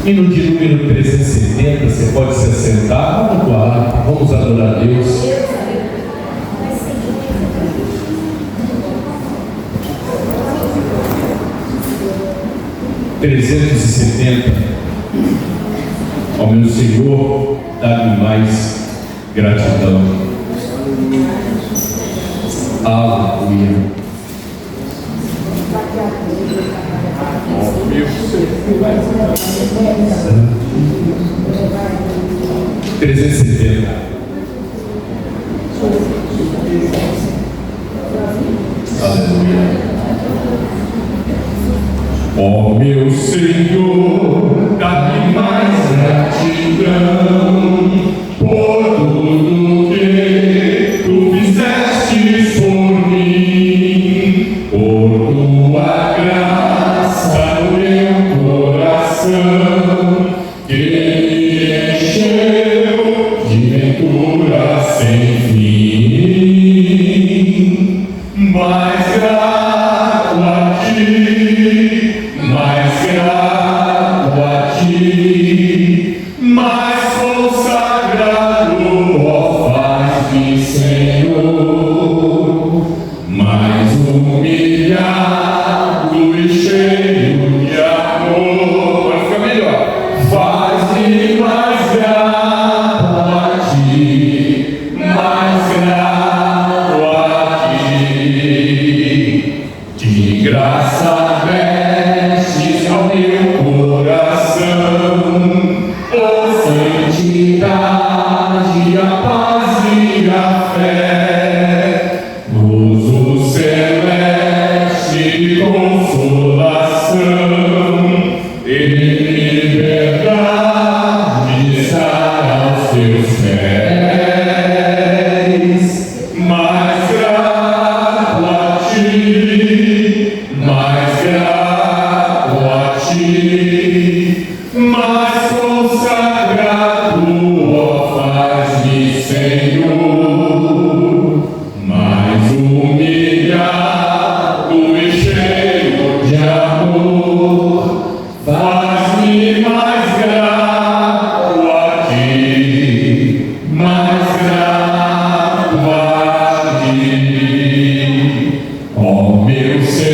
Hino de número 370, você pode se assentar, vamos lá, vamos adorar a Deus. Ao meu Senhor, dá-me mais gratidão. Aleluia. 370. Aleluia. Ó meu Senhor, dá-me mais gratidão por tudo que tu fizeste por mim, por tua graça no meu coração, que me encheu de ventura sem fim. Mais grato a ti, mais grato a ti, mais consagrado, ó faz-me, Senhor, mais humilhado e cheio de amor. Vai ficar melhor. Faz-me mais grato a ti, mais grato a ti, de graça vestes ao meu coração, a santidade, a paz e a fé, gozo celeste, consolação e liberdade estar aos teus pés. Mais grato a ti, mais grato a ti, mais consagrado, ó faz-me, Senhor, mais humilhado e cheio de amor, faz-me mais grato a ti, mais grato a ti, ó meu Senhor.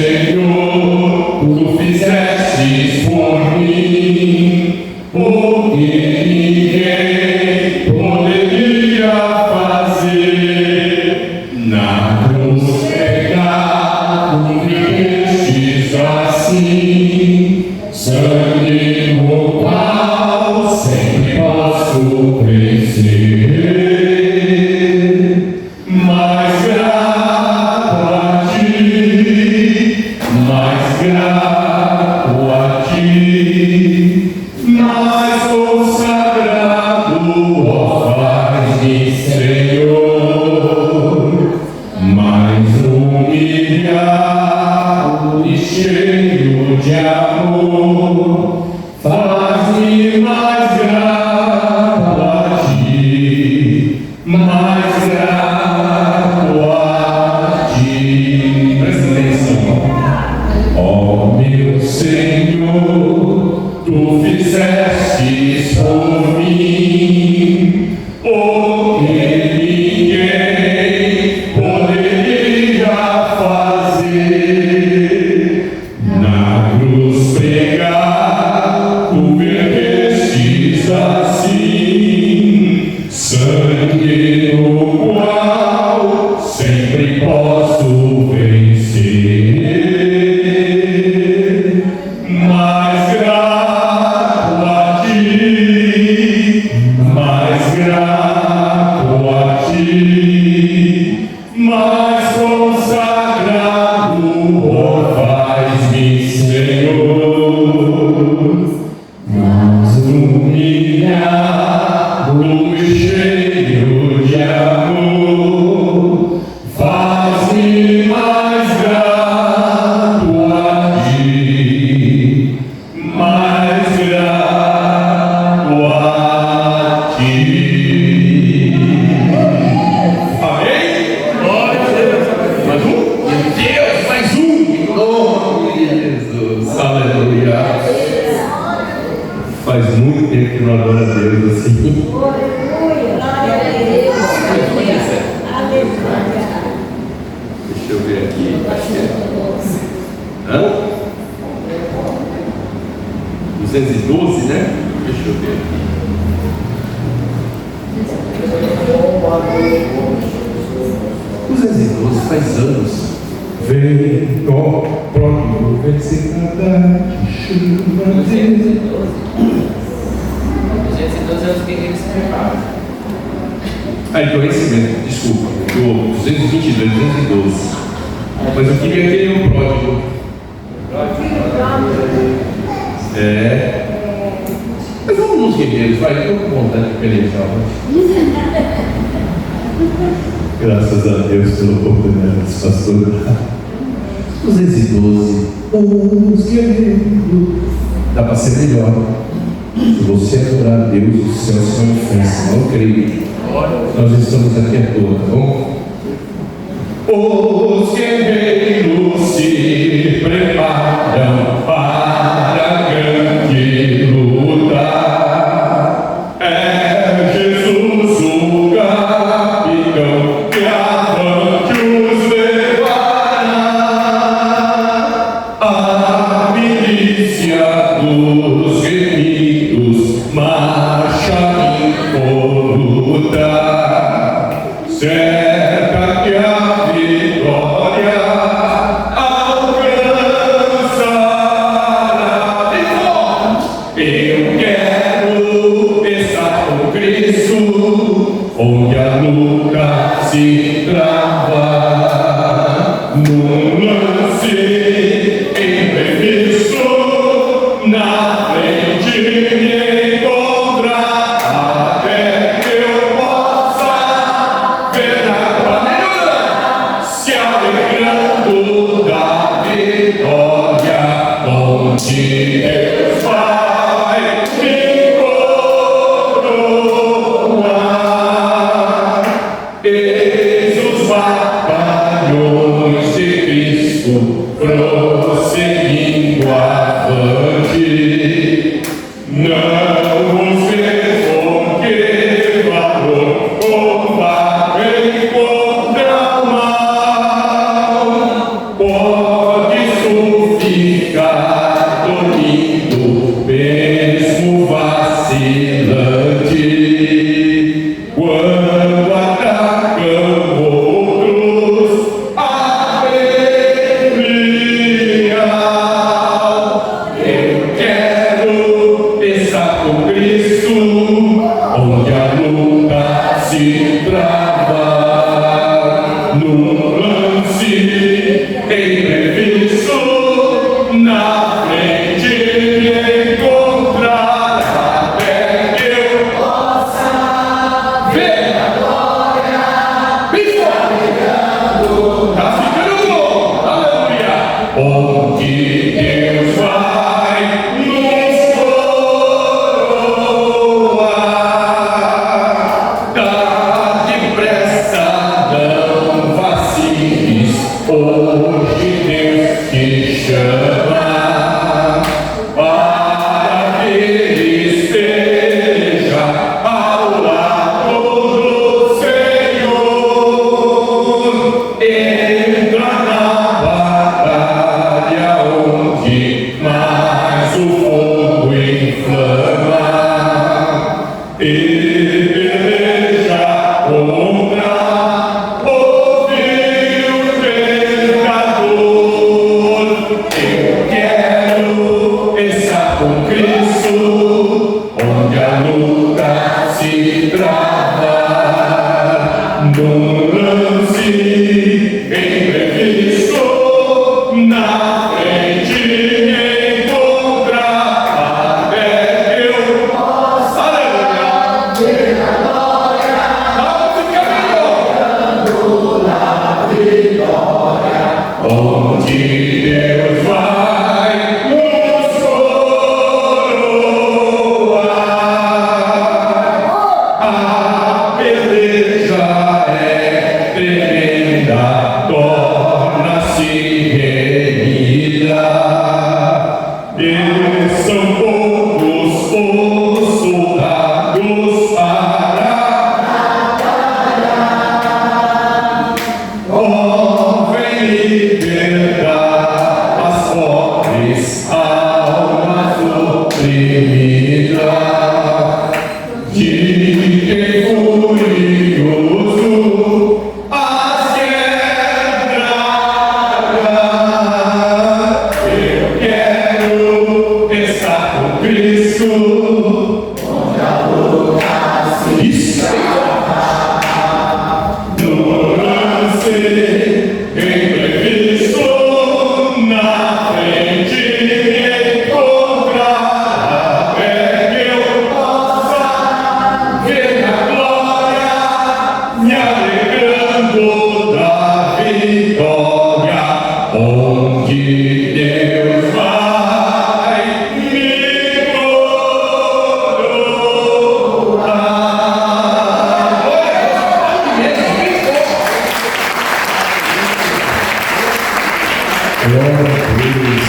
não adora a Deus assim. Deixa eu ver aqui. Hã? 212, né? Deixa eu ver aqui. 212 faz anos. Vem, ó, próprio, vem se cantar, que chama Deus. 212 é os guerreiros se preparam. Então é esse mesmo, desculpa, do 222, 212. Mas eu queria aquele o pródigo. Mas vamos nos guerreiros, vai, eu estou com vontade de pelejar. Graças a Deus pela oportunidade desse pastor. 212. Os guerreiros. Dá para ser melhor. Se você adorar a Deus, os céus são ofensas. Não creio. Nós estamos aqui à toa, tá bom? Os guerreiros se preparam para a grande luta. É Jesus o capitão que avante os levará. A milícia dos remidos marcha impoluta. Cerca que a vitória alcançará. Eu quero estar com Cristo, onde a luta se trava. Num lance imprevisto, na frente me encontrar, até que eu possa ver a glória se alegrando da vitória, onde Deus vai me coroar. Eis os batalhões de Cristo prosseguindo avante. Não os desfoque, valor, combatem contra o mal. Pode ficar dormindo, mesmo vacilante. Quando atacam outros, alegria. Eu quero estar com Cristo, onde a luta se trava. Num lance imprevisto, na frente me encontrar, até que eu possa ver a glória. Tá ficando bom, aleluia. Onde Deus vai nos coroar. Dá depressa, não vaciles, hoje Deus te chama para que Ele esteja ao lado do Senhor. Entra na batalha onde mais o fogo inflama. Ele peleja contra o vil pecador. Eu quero estar com Cristo, onde a luta se trava. Num lance imprevisto, na frente me encontrar, até que eu possa, aleluia, ver a glória. Vamos ficar melhor. Onde Deus vai nos coroar. A peleja é tremenda, torna-se renhida. E são poucos os Glória a Deus.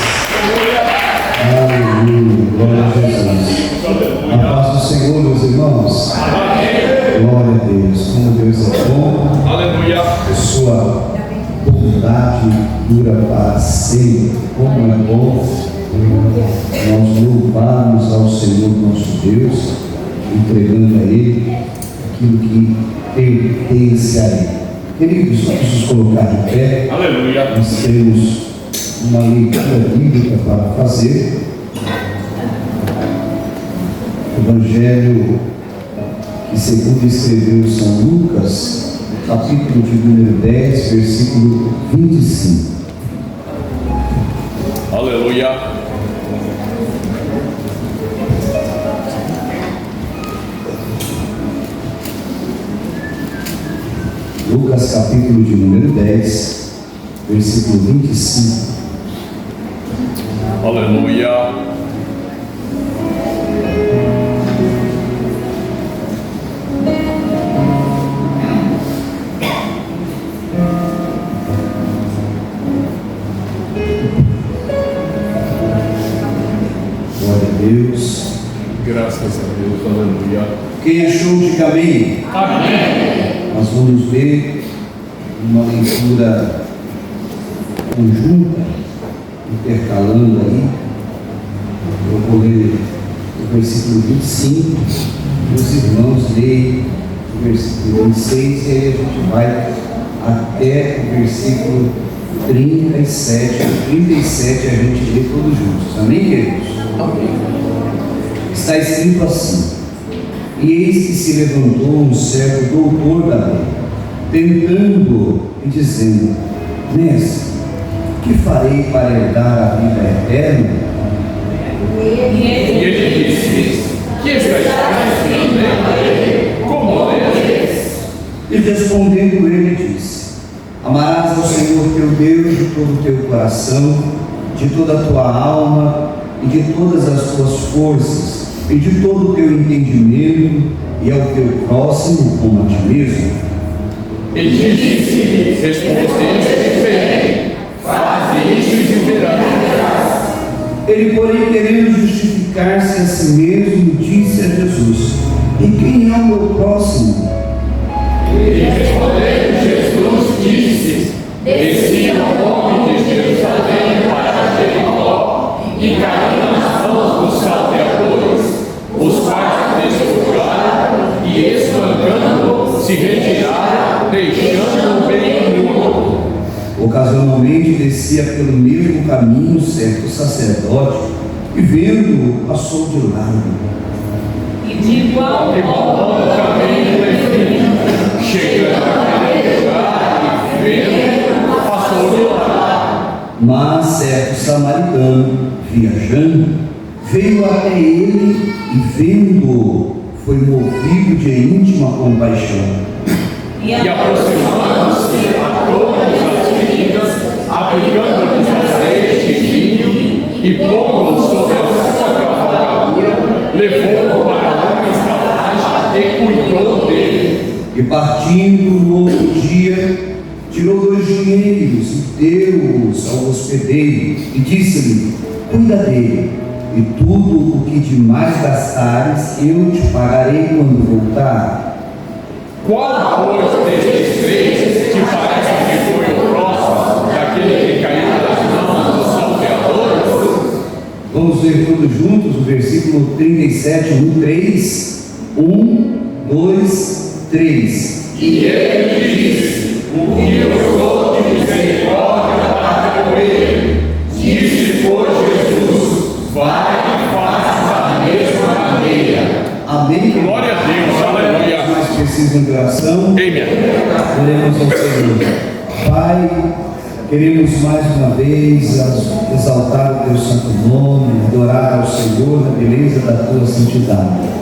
Aleluia. Glória a Jesus. A paz do Senhor, meus irmãos. Glória a Deus. Como Deus é bom. Aleluia. Sua bondade dura para sempre. Como é bom nós louvarmos ao Senhor nosso Deus, entregando a Ele aquilo que pertence a Ele. Queridos, vamos nos colocar de pé. Aleluia. Nós temos uma leitura bíblica para fazer. Evangelho que segundo escreveu São Lucas, capítulo de número 10, versículo 25. Aleluia. Lucas capítulo de número 10, versículo 25. Aleluia. Glória a Deus. Graças a Deus. Aleluia. Quem achou, diga amém. Amém. Nós vamos ver uma leitura conjunta, intercalando aí. Eu vou ler o versículo 25, os irmãos leem o versículo 26 e aí a gente vai até o versículo 37. O 37 a gente lê todos juntos. Amém, queridos? Amém. Está escrito assim: e eis que se levantou um certo doutor da lei, tentando e dizendo: Mestre, que farei para herdar a vida eterna? E ele disse: que está escrito na lei? Como lês? E respondendo ele disse: amarás ao Senhor teu Deus de todo o teu coração, de toda a tua alma e de todas as tuas forças, e de todo o teu entendimento, e ao teu próximo como a ti mesmo. E disse: respondeste bem, faze isso e viverás. Ele, porém, querendo justificar-se a si mesmo, disse a Jesus: e quem é o meu próximo? E respondendo Jesus disse: descia o homem de Jerusalém para Jericó, e caiu nas mãos dos salteadores, os quais despojaram e espancando se retiraram, deixando-o bem nu. Ocasionalmente descia pelo mesmo caminho certo sacerdote, e vendo-o, passou de lado. E de igual modo também o Levítico, chegando àquele lugar e vendo, passou de lado. Mas certo samaritano, viajando, veio até ele e vendo-o, foi movido de íntima compaixão. e E aproximando-se a todas as feridas, aplicando-lhes azeite e vinho, e pondo-o sobre a sua cavalgadura, levou-o para uma estalagem e cuidou dele. E partindo no outro dia, tirou 2 dinheiros e deu-os ao hospedeiro, e disse-lhe: cuida dele, e tudo o que demais gastares eu te pagarei quando voltar. Qual, pois, destes 3 te parece que foi o próximo daquele que caiu das mãos dos salteadores? Vamos ler todos juntos o versículo 37, 1, 3. 1, 2, 3. E ele disse: o que eu sou de misericórdia para com ele. Disse, pois, Jesus: vai e faça da mesma maneira. Amém. Glória a Deus, aleluia. Mais precisam de oração. Amém. Oremos ao Senhor. Pai, queremos mais uma vez exaltar o teu santo nome, adorar ao Senhor na beleza da tua santidade.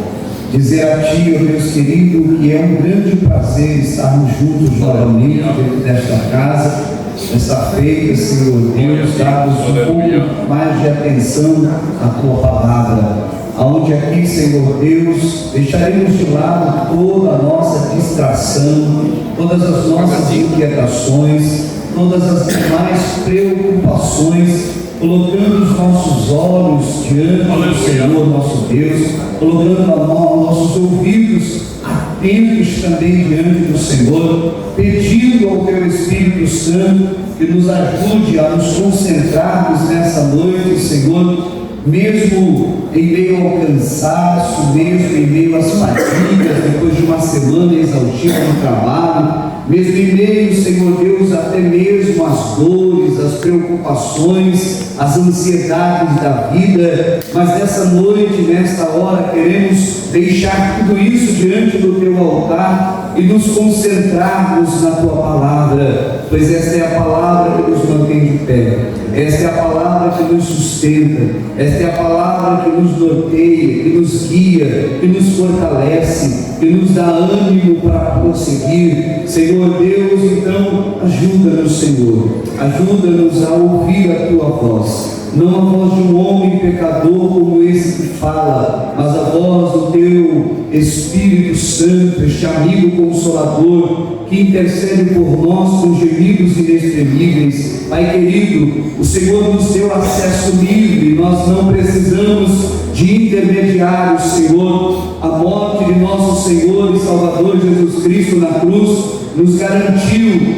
Dizer a ti, ó Deus querido, que é um grande prazer estarmos juntos novamente dentro desta casa, nesta feita, Senhor Deus, dados um pouco mais de atenção à tua palavra. Aonde aqui, Senhor Deus, deixaremos de lado toda a nossa distração, todas as nossas inquietações, todas as demais preocupações, colocando os nossos olhos diante do Senhor nosso Deus, colocando nossos ouvidos atentos também diante do Senhor, pedindo ao Teu Espírito Santo que nos ajude a nos concentrarmos nessa noite, Senhor, mesmo em meio ao cansaço, mesmo em meio às fadigas, depois de uma semana exaustiva no trabalho, mesmo em meio, Senhor Deus, até mesmo às dores, às preocupações, às ansiedades da vida, mas nessa noite, nesta hora, queremos deixar tudo isso diante do Teu altar e nos concentrarmos na Tua palavra, pois esta é a palavra que nos mantém de pé, esta é a palavra que nos sustenta, esta é a palavra que nos norteia, que nos guia, que nos fortalece, que nos dá ânimo para prosseguir. Senhor Deus, então ajuda-nos, Senhor, ajuda-nos a ouvir a Tua voz, não a voz de um homem pecador como esse que fala, mas a voz do Teu Espírito Santo, este amigo consolador, que intercede por nós com gemidos inexprimíveis. Pai querido, o Senhor nos deu acesso livre, nós não precisamos de intermediários, Senhor. A morte de nosso Senhor e Salvador Jesus Cristo na cruz nos garantiu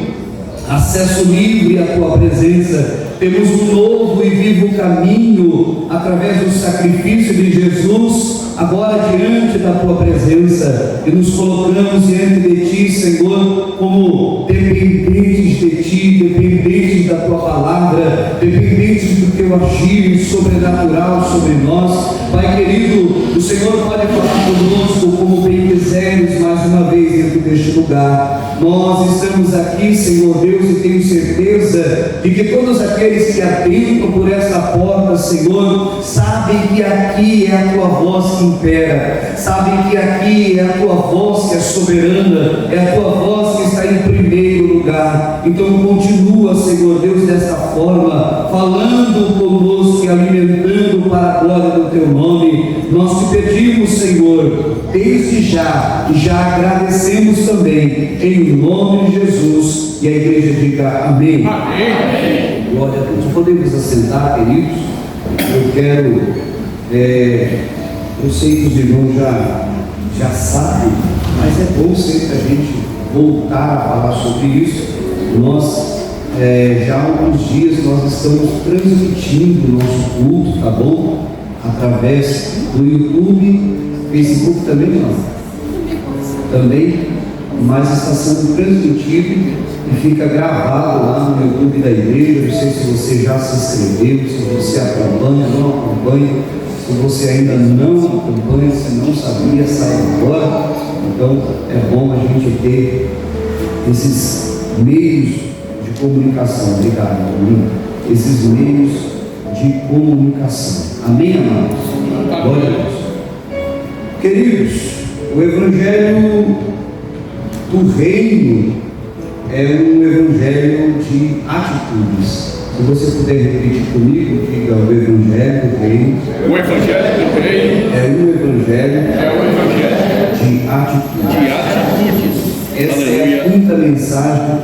acesso livre à Tua presença. Temos um novo e vivo caminho através do sacrifício de Jesus, agora diante da Tua presença, e nos colocamos diante de Ti, Senhor, como dependentes de Ti, dependentes da Tua palavra, dependentes do Teu agir sobrenatural sobre nós. Pai querido, o Senhor pode falar conosco como bem quiseres mais uma vez dentro deste lugar. Nós estamos aqui, Senhor Deus, e tenho certeza de que todos aqueles que adentram por esta porta, Senhor, sabem que aqui é a Tua voz que impera, sabem que aqui é a Tua voz que é soberana, é a Tua voz que está em primeiro lugar. Então continua, Senhor Deus, desta forma, falando conosco e alimentando para a glória do Teu nome. Nós te pedimos, Senhor, desde já, e já agradecemos também, em nome de Jesus, e a igreja diga amém. Amém. Glória a Deus. Podemos assentar, queridos. Eu quero, eu sei que os irmãos já sabem, mas é bom sempre a gente voltar a falar sobre isso. Nós, já há alguns dias, nós estamos transmitindo o nosso culto, tá bom? Através do YouTube, Facebook também não. Também, mas está sendo transmitido e fica gravado lá no YouTube da igreja. Não sei se você já se inscreveu, se você acompanha, não acompanha. Se você ainda não acompanha, se não sabia, sai agora. Então é bom a gente ter esses meios de comunicação. Obrigado, amigo. Esses meios de comunicação. Amém, amados? Glória a Deus. Queridos, o Evangelho do Reino é um Evangelho de atitudes. Se você puder repetir comigo, diga: o Evangelho do Reino. O Evangelho do Reino É um Evangelho de atitudes. Essa é a quinta mensagem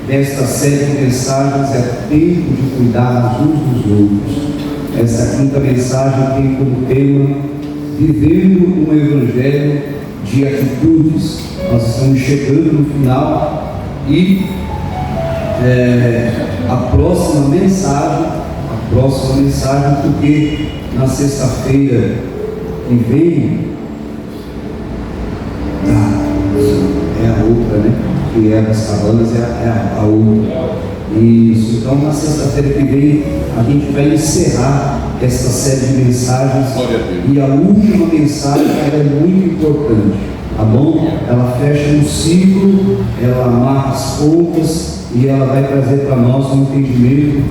desta série de mensagens. É tempo de cuidar uns dos outros. Essa quinta mensagem tem como tema vivendo um Evangelho de atitudes. Nós estamos chegando no final e a próxima mensagem, porque na sexta-feira que vem é a outra, né? Que é das cabanas, é a outra. Isso. Então na sexta-feira que vem a gente vai encerrar esta série de mensagens, e a última mensagem ela é muito importante, tá bom? Ela fecha um ciclo, ela amarra as pontas e ela vai trazer para nós um entendimento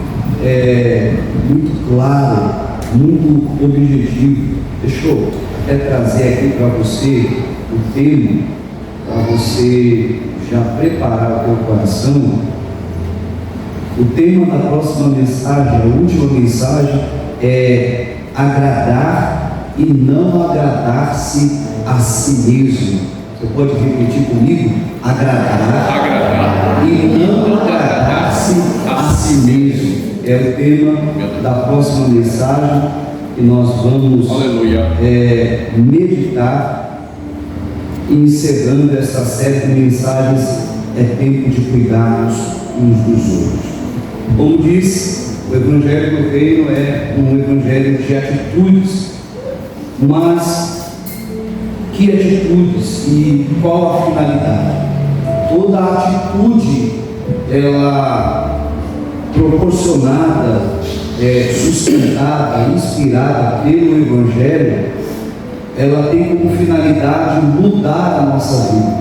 muito claro, muito objetivo. Deixa eu até trazer aqui para você o tema, para você já preparar o teu coração. O tema da próxima mensagem, a última mensagem, é agradar e não agradar-se a si mesmo. Você pode repetir comigo? Agradar e não agradar-se a si mesmo. É o tema da próxima mensagem que nós vamos Aleluia. meditar, encerrando essa série de mensagens. É tempo de cuidarmos uns dos outros. Como disse, o Evangelho do Reino é um evangelho de atitudes, mas que atitudes e qual a finalidade? Toda atitude, ela proporcionada, sustentada, inspirada pelo Evangelho, ela tem como finalidade mudar a nossa vida.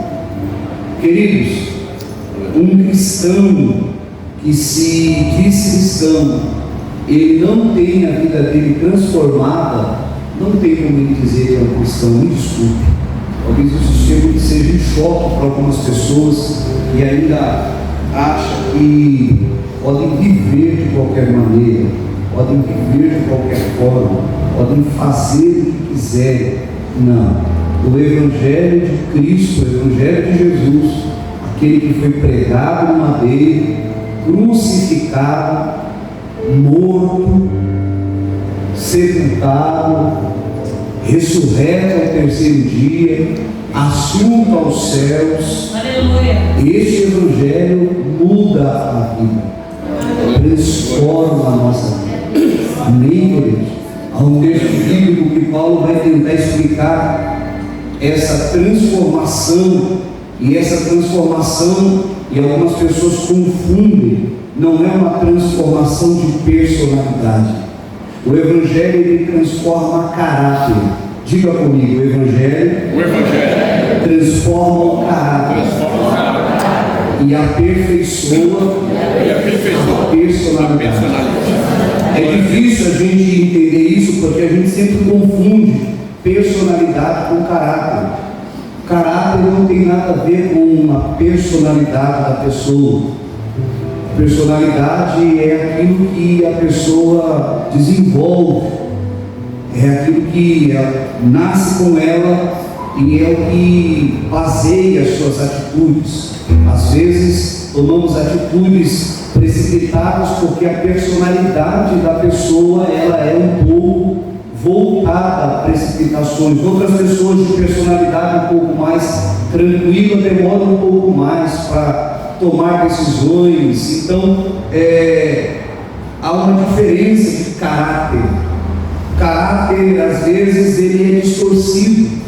Queridos, um cristão que se diz cristão, ele não tem a vida dele transformada, não tem como ele dizer que é um cristão. Me desculpe, talvez isso seja um choque para algumas pessoas que ainda acham que podem viver de qualquer maneira, podem viver de qualquer forma, podem fazer o que quiserem. Não, o Evangelho de Cristo, o Evangelho de Jesus, aquele que foi pregado no madeiro, crucificado, morto, sepultado, ressurreto ao terceiro dia, assunto aos céus. Aleluia. Este Evangelho muda a vida, transforma a nossa vida. Amém, queridos? Há um texto bíblico que Paulo vai tentar explicar essa transformação, e essa transformação, e algumas pessoas confundem, não é uma transformação de personalidade. O Evangelho, ele transforma caráter. Diga comigo, o Evangelho transforma o caráter e aperfeiçoa a personalidade. É difícil a gente entender isso, porque a gente sempre confunde personalidade com caráter. Caráter não tem nada a ver com a personalidade da pessoa. Personalidade é aquilo que a pessoa desenvolve, é aquilo que nasce com ela e é o que baseia as suas atitudes. Às vezes tomamos atitudes precipitadas porque a personalidade da pessoa ela é um pouco voltada a precipitações. Outras pessoas de personalidade um pouco mais tranquila demoram um pouco mais para tomar decisões. Então há uma diferença de caráter. Caráter, às vezes, ele é distorcido.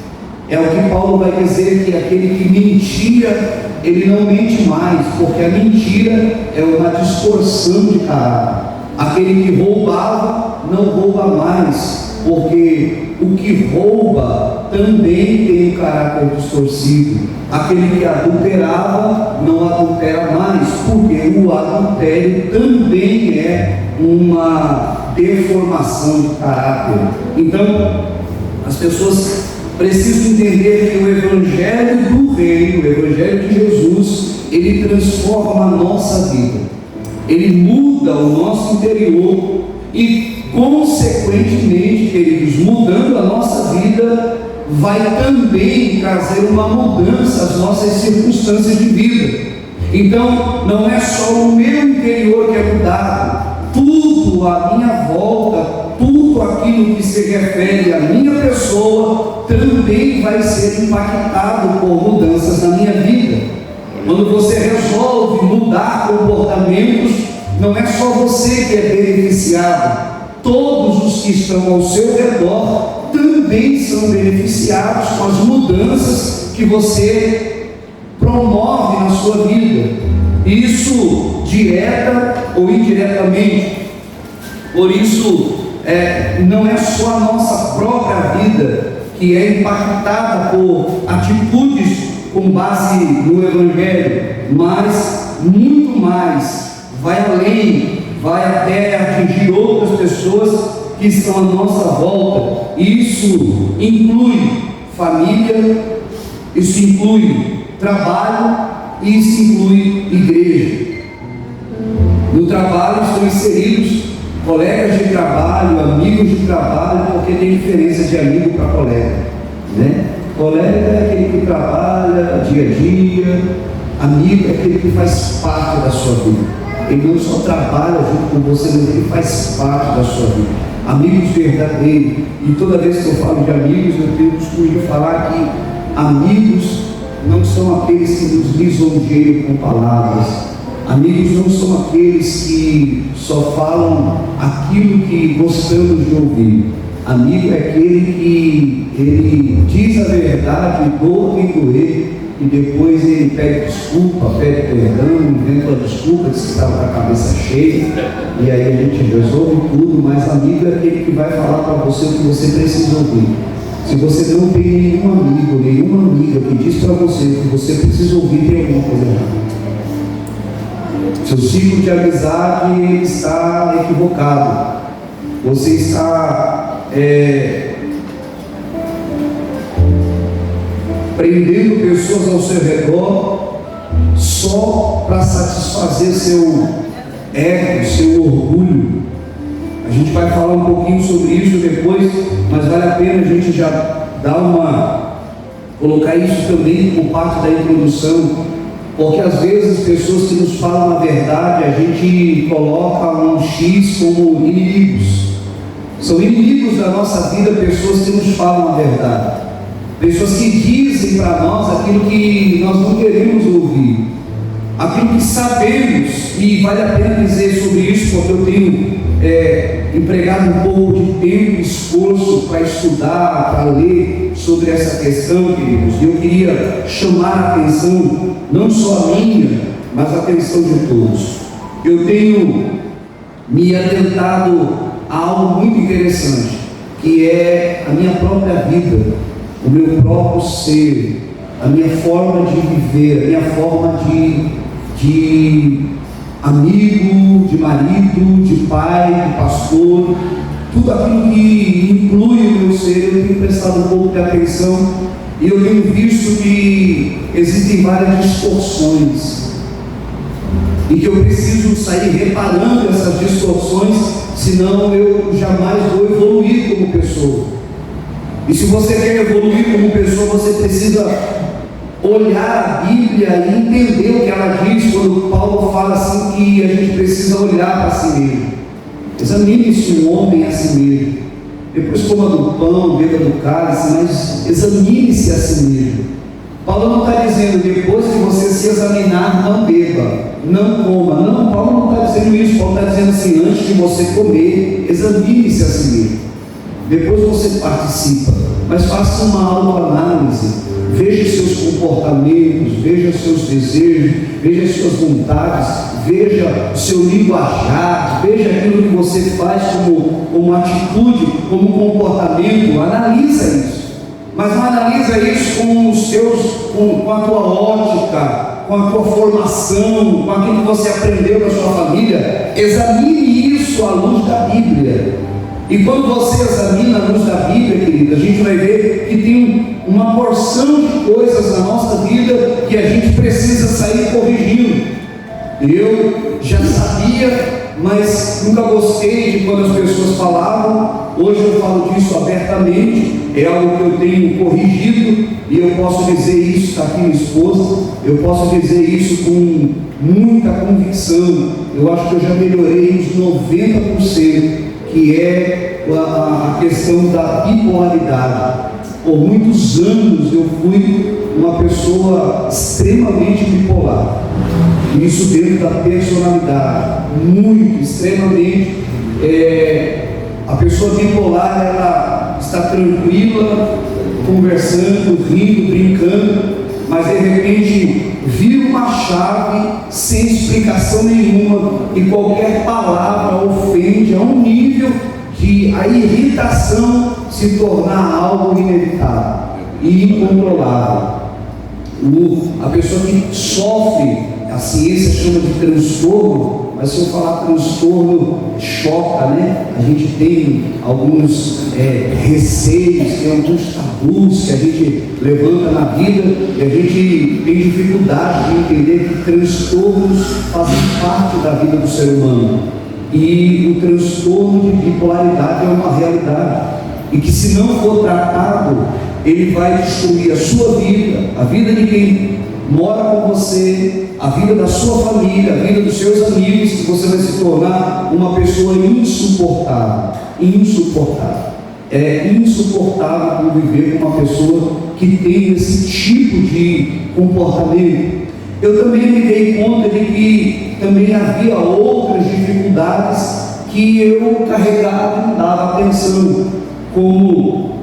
É o que Paulo vai dizer, que aquele que mentia, ele não mente mais, porque a mentira é uma distorção de caráter. Aquele que roubava, não rouba mais, porque o que rouba também tem um caráter distorcido. Aquele que adulterava, não adultera mais, porque o adultério também é uma deformação de caráter. Então, as pessoas precisam entender que o Evangelho do Reino, o Evangelho de Jesus, ele transforma a nossa vida, ele muda o nosso interior e, consequentemente, queridos, mudando a nossa vida, vai também trazer uma mudança às nossas circunstâncias de vida. Então, não é só o meu interior que é mudado, tudo à minha volta, tudo aquilo que se refere à minha pessoa, também vai ser impactado por mudanças na minha vida. Quando você resolve mudar comportamentos, não é só você que é beneficiado, todos os que estão ao seu redor também são beneficiados com as mudanças que você promove na sua vida, isso direta ou indiretamente. Por isso, não é só a nossa própria vida que é impactada por atitudes com base no Evangelho, mas muito mais, vai além, vai até atingir outras pessoas que estão à nossa volta. Isso inclui família, isso inclui trabalho e isso inclui igreja. No trabalho estão inseridos colegas de trabalho, amigos de trabalho, porque tem diferença de amigo para colega, né? Colega é aquele que trabalha dia a dia, Amigo é aquele que faz parte da sua vida. Ele não só trabalha junto com você, mas ele faz parte da sua vida. Amigos verdadeiros. E toda vez que eu falo de amigos, eu tenho o costume de falar que amigos não são aqueles que nos lisonjeiam com palavras. Amigos não são aqueles que só falam aquilo que gostamos de ouvir. Amigo é aquele que ele diz a verdade, doa e doer, e depois ele pede desculpa, pede perdão, inventa uma desculpa, diz que estava com a cabeça cheia, e aí a gente resolve tudo. Mas amigo é aquele que vai falar para você o que você precisa ouvir. Se você não tem nenhum amigo, nenhuma amiga que diz para você o que você precisa ouvir, tem alguma coisa errada. Seu ciclo de amizade está equivocado. Você está prendendo pessoas ao seu redor só para satisfazer seu ego, seu orgulho. A gente vai falar um pouquinho sobre isso depois, mas vale a pena a gente já dar colocar isso também como parte da introdução, porque às vezes as pessoas que nos falam a verdade, a gente coloca um X como inimigos. São inimigos da nossa vida pessoas que nos falam a verdade, pessoas que dizem para nós aquilo que nós não queremos ouvir, aquilo que sabemos. E vale a pena dizer sobre isso, porque eu tenho empregado um pouco de tempo e esforço para estudar, para ler sobre essa questão, queridos. E eu queria chamar a atenção, não só a minha, mas a atenção de todos. Eu tenho me atentado a algo muito interessante, que é a minha própria vida, o meu próprio ser, a minha forma de viver, a minha forma de amigo, de marido, de pai, de pastor, tudo aquilo que inclui o meu ser. Eu tenho prestado um pouco de atenção e eu tenho visto que existem várias distorções e que eu preciso sair reparando essas distorções, senão eu jamais vou evoluir como pessoa. E se você quer evoluir como pessoa, você precisa olhar a Bíblia e entender o que ela diz, quando Paulo fala assim que a gente precisa olhar para si mesmo. Examine-se um homem a si mesmo. Depois coma do pão, beba do cálice, mas examine-se a si mesmo. Paulo não está dizendo, depois que você se examinar, não beba, não coma. Não, Paulo não está dizendo isso. Paulo está dizendo assim, antes de você comer, examine-se a si mesmo. Depois você participa, mas faça uma autoanálise. Veja seus comportamentos, veja seus desejos, veja suas vontades, veja o seu linguajar, veja aquilo que você faz como atitude, como comportamento. Analisa isso, mas não analisa isso com a tua ótica, com a tua formação, com aquilo que você aprendeu da sua família. Examine isso à luz da Bíblia. E quando você examina a luz da Bíblia, querida, a gente vai ver que tem uma porção de coisas na nossa vida que a gente precisa sair corrigindo. Eu já sabia, mas nunca gostei de quando as pessoas falavam. Hoje eu falo disso abertamente, é algo que eu tenho corrigido, e eu posso dizer isso, está aqui minha esposa, eu posso dizer isso com muita convicção. Eu acho que eu já melhorei uns 90%, que é a questão da bipolaridade. Por muitos anos eu fui uma pessoa extremamente bipolar, isso dentro da personalidade, muito, extremamente. A pessoa bipolar, ela está tranquila, conversando, rindo, brincando, mas de repente vira uma chave sem explicação nenhuma, e qualquer palavra ofende a um nível de a irritação se tornar algo inevitável e incontrolável. A pessoa que sofre, a ciência chama de transtorno, mas se eu falar transtorno, choca, né? A gente tem alguns receios, tem alguns tabus que a gente levanta na vida, e a gente tem dificuldade de entender que transtornos fazem parte da vida do ser humano. E o transtorno de bipolaridade é uma realidade, e que se não for tratado, ele vai destruir a sua vida, a vida de quem mora com você, a vida da sua família, a vida dos seus amigos, que você vai se tornar uma pessoa insuportável. Insuportável. É insuportável conviver com uma pessoa que tem esse tipo de comportamento. Eu também me dei conta de que também havia outras dificuldades que eu carregava e não dava atenção, como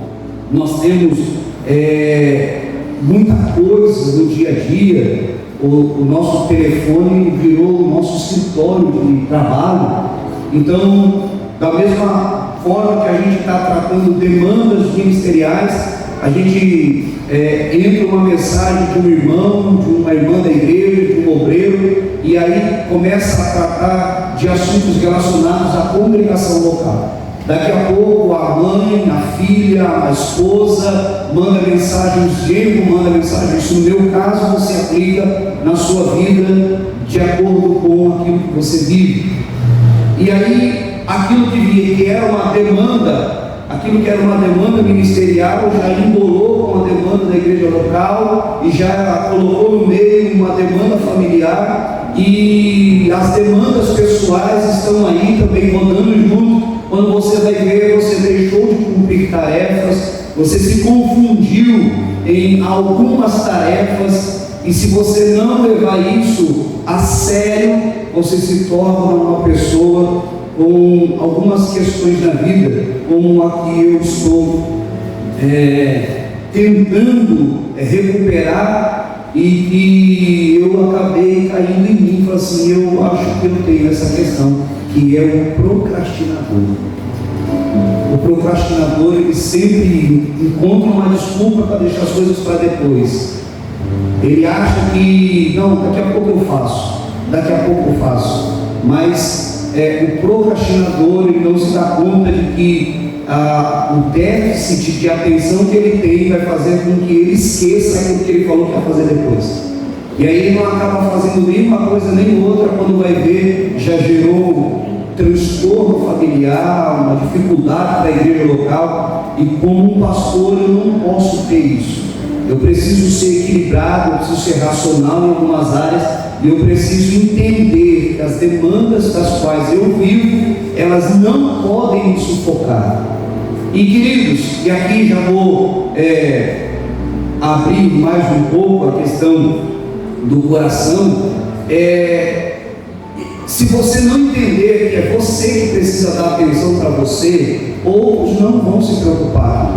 nós temos muita coisa no dia a dia. O nosso telefone virou o nosso escritório de trabalho. Então, da mesma forma que a gente está tratando demandas ministeriais, a gente entra uma mensagem de um irmão, de uma irmã da igreja, de um obreiro, e aí começa a tratar de assuntos relacionados à congregação local. Daqui a pouco a mãe, a filha, a esposa manda mensagem, o genro manda mensagem. Isso, no meu caso, você aplica na sua vida de acordo com aquilo que você vive. E aí, aquilo que era uma demanda ministerial já embolou com a demanda da igreja local e já colocou no meio uma demanda familiar, e as demandas pessoais estão aí também rodando junto. Quando você vai ver, você deixou de cumprir tarefas, você se confundiu em algumas tarefas, e se você não levar isso a sério, você se torna uma pessoa com algumas questões na vida, como a que eu estou tentando recuperar, e que eu acabei caindo em mim. Falei assim, eu acho que eu tenho essa questão, que é o procrastinador. O procrastinador, ele sempre encontra uma desculpa para deixar as coisas para depois. Ele acha que, não, daqui a pouco eu faço, mas o procrastinador, ele não se dá conta de que o déficit de atenção que ele tem vai fazer com que ele esqueça aquilo que ele falou que ia fazer depois. E aí ele não acaba fazendo nem uma coisa nem outra, quando vai ver, já gerou transtorno familiar, uma dificuldade da igreja local. E como um pastor, eu não posso ter isso. Eu preciso ser equilibrado, eu preciso ser racional em algumas áreas, e eu preciso entender que as demandas das quais eu vivo, elas não podem me sufocar. E queridos, e aqui já vou abrir mais um pouco a questão do coração. Se você não entender que é você que precisa dar atenção para você, outros não vão se preocupar.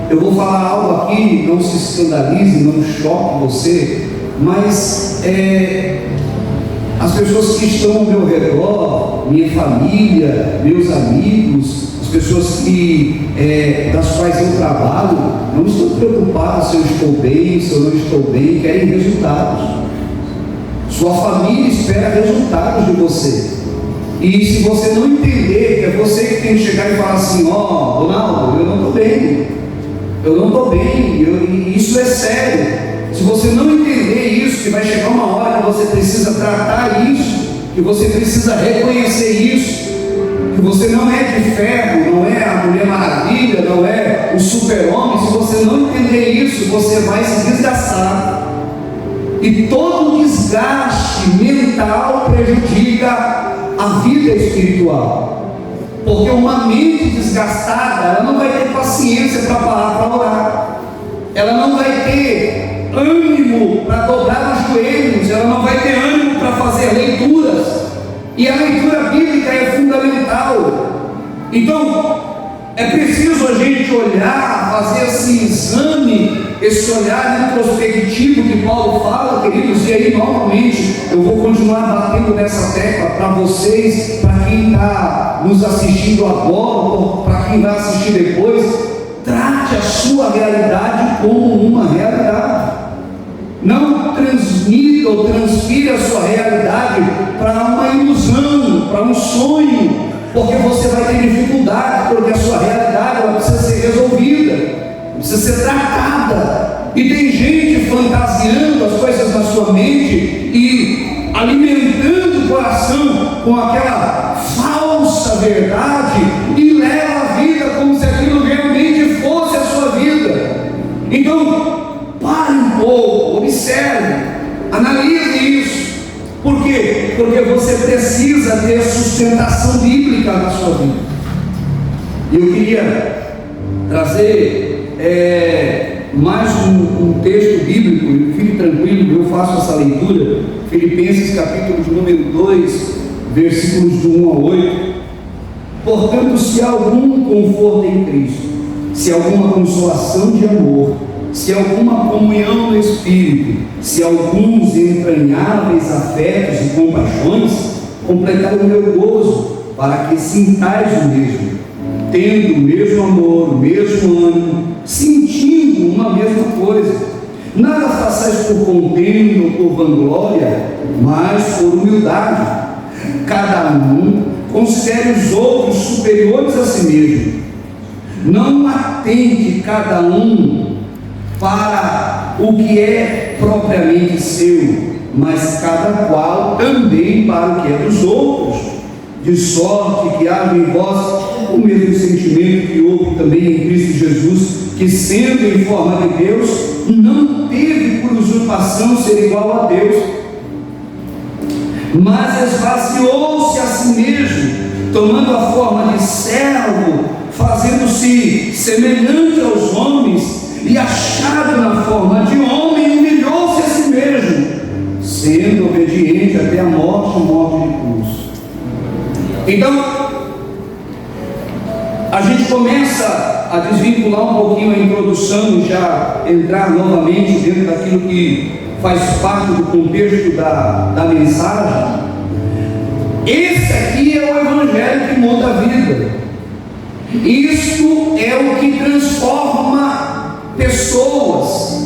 Eu vou falar algo aqui, não se escandalize, não choque você, mas as pessoas que estão ao meu redor, minha família, meus amigos, as pessoas das quais eu trabalho, não estão preocupadas se eu estou bem, se eu não estou bem, querem resultados. Sua família espera resultados de você. E se você não entender que é você que tem que chegar e falar assim, Ronaldo, eu não estou bem, isso é sério. Se você não entender isso, que vai chegar uma hora que você precisa tratar isso, que você precisa reconhecer isso, que você não é de ferro, não é a Mulher Maravilha, não é o super-homem. Se você não entender isso, você vai se desgastar. E todo desgaste mental prejudica a vida espiritual. Porque uma mente desgastada, ela não vai ter paciência para parar para orar. Ela não vai ter ânimo para dobrar os joelhos. Ela não vai ter ânimo para fazer leituras. E a leitura bíblica é fundamental. Então, é preciso a gente olhar, fazer esse exame, esse olhar introspectivo que Paulo fala, queridos. E aí, novamente, eu vou continuar batendo nessa tecla para vocês, para quem está nos assistindo agora, para quem vai assistir depois. Trate a sua realidade como uma realidade. Não transmita ou transfira a sua realidade para uma ilusão, para um sonho, porque você vai ter dificuldade, porque a sua realidade ela precisa ser resolvida, precisa ser tratada. E tem gente fantasiando as coisas na sua mente e alimentando o coração com aquela falsa verdade, e leva a vida como se aquilo realmente fosse a sua vida. Então, pare um pouco, observe precisa ter sustentação bíblica na sua vida. E eu queria trazer mais um texto bíblico. Fique tranquilo, eu faço essa leitura. Filipenses capítulo de número 2, versículos do 1 ao 8. Portanto, se há algum conforto em Cristo, se há alguma consolação de amor, se há alguma comunhão no Espírito, se há alguns entranháveis afetos e compaixões, completai o meu gozo, para que sintais o mesmo, tendo o mesmo amor, o mesmo ânimo, sentindo uma mesma coisa. Nada façais por contenda ou por vanglória, mas por humildade. Cada um considere os outros superiores a si mesmo. Não atente cada um para o que é propriamente seu, mas cada qual também para o que é dos outros, de sorte que haja em vós o mesmo sentimento que houve também em Cristo Jesus, que sendo em forma de Deus, não teve por usurpação ser igual a Deus, mas esvaziou-se a si mesmo, tomando a forma de servo, fazendo-se semelhante aos homens, e achado na forma de homem, humilhou-se a si mesmo, sendo obediente até a morte de cruz. Então, a gente começa a desvincular um pouquinho a introdução e já entrar novamente dentro daquilo que faz parte do contexto da mensagem. Esse aqui é o Evangelho que muda a vida. Isto é o que transforma pessoas.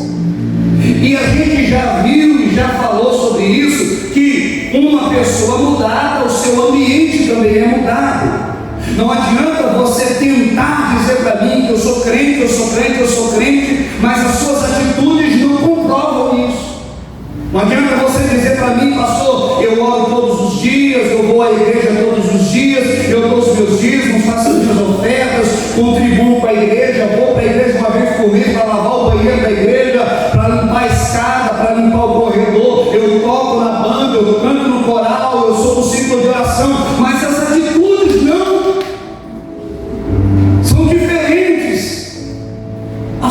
E a gente já viu e já falou sobre isso, que uma pessoa mudada, o seu ambiente também é mudado. Não adianta você tentar dizer para mim que eu sou crente, eu sou crente, eu sou crente, mas as suas atitudes não comprovam isso. Não adianta você dizer para mim, pastor, eu oro todos os dias, eu vou à igreja todos os dias, eu dou os meus dízimos, faço as minhas ofertas, contribuo para a igreja, vou para a igreja uma vez por mês para lavar o banheiro da igreja, para limpar a escada, para limpar o corredor, eu toco na banda, eu canto no coral, eu sou no ciclo de oração, mas as atitudes não são diferentes.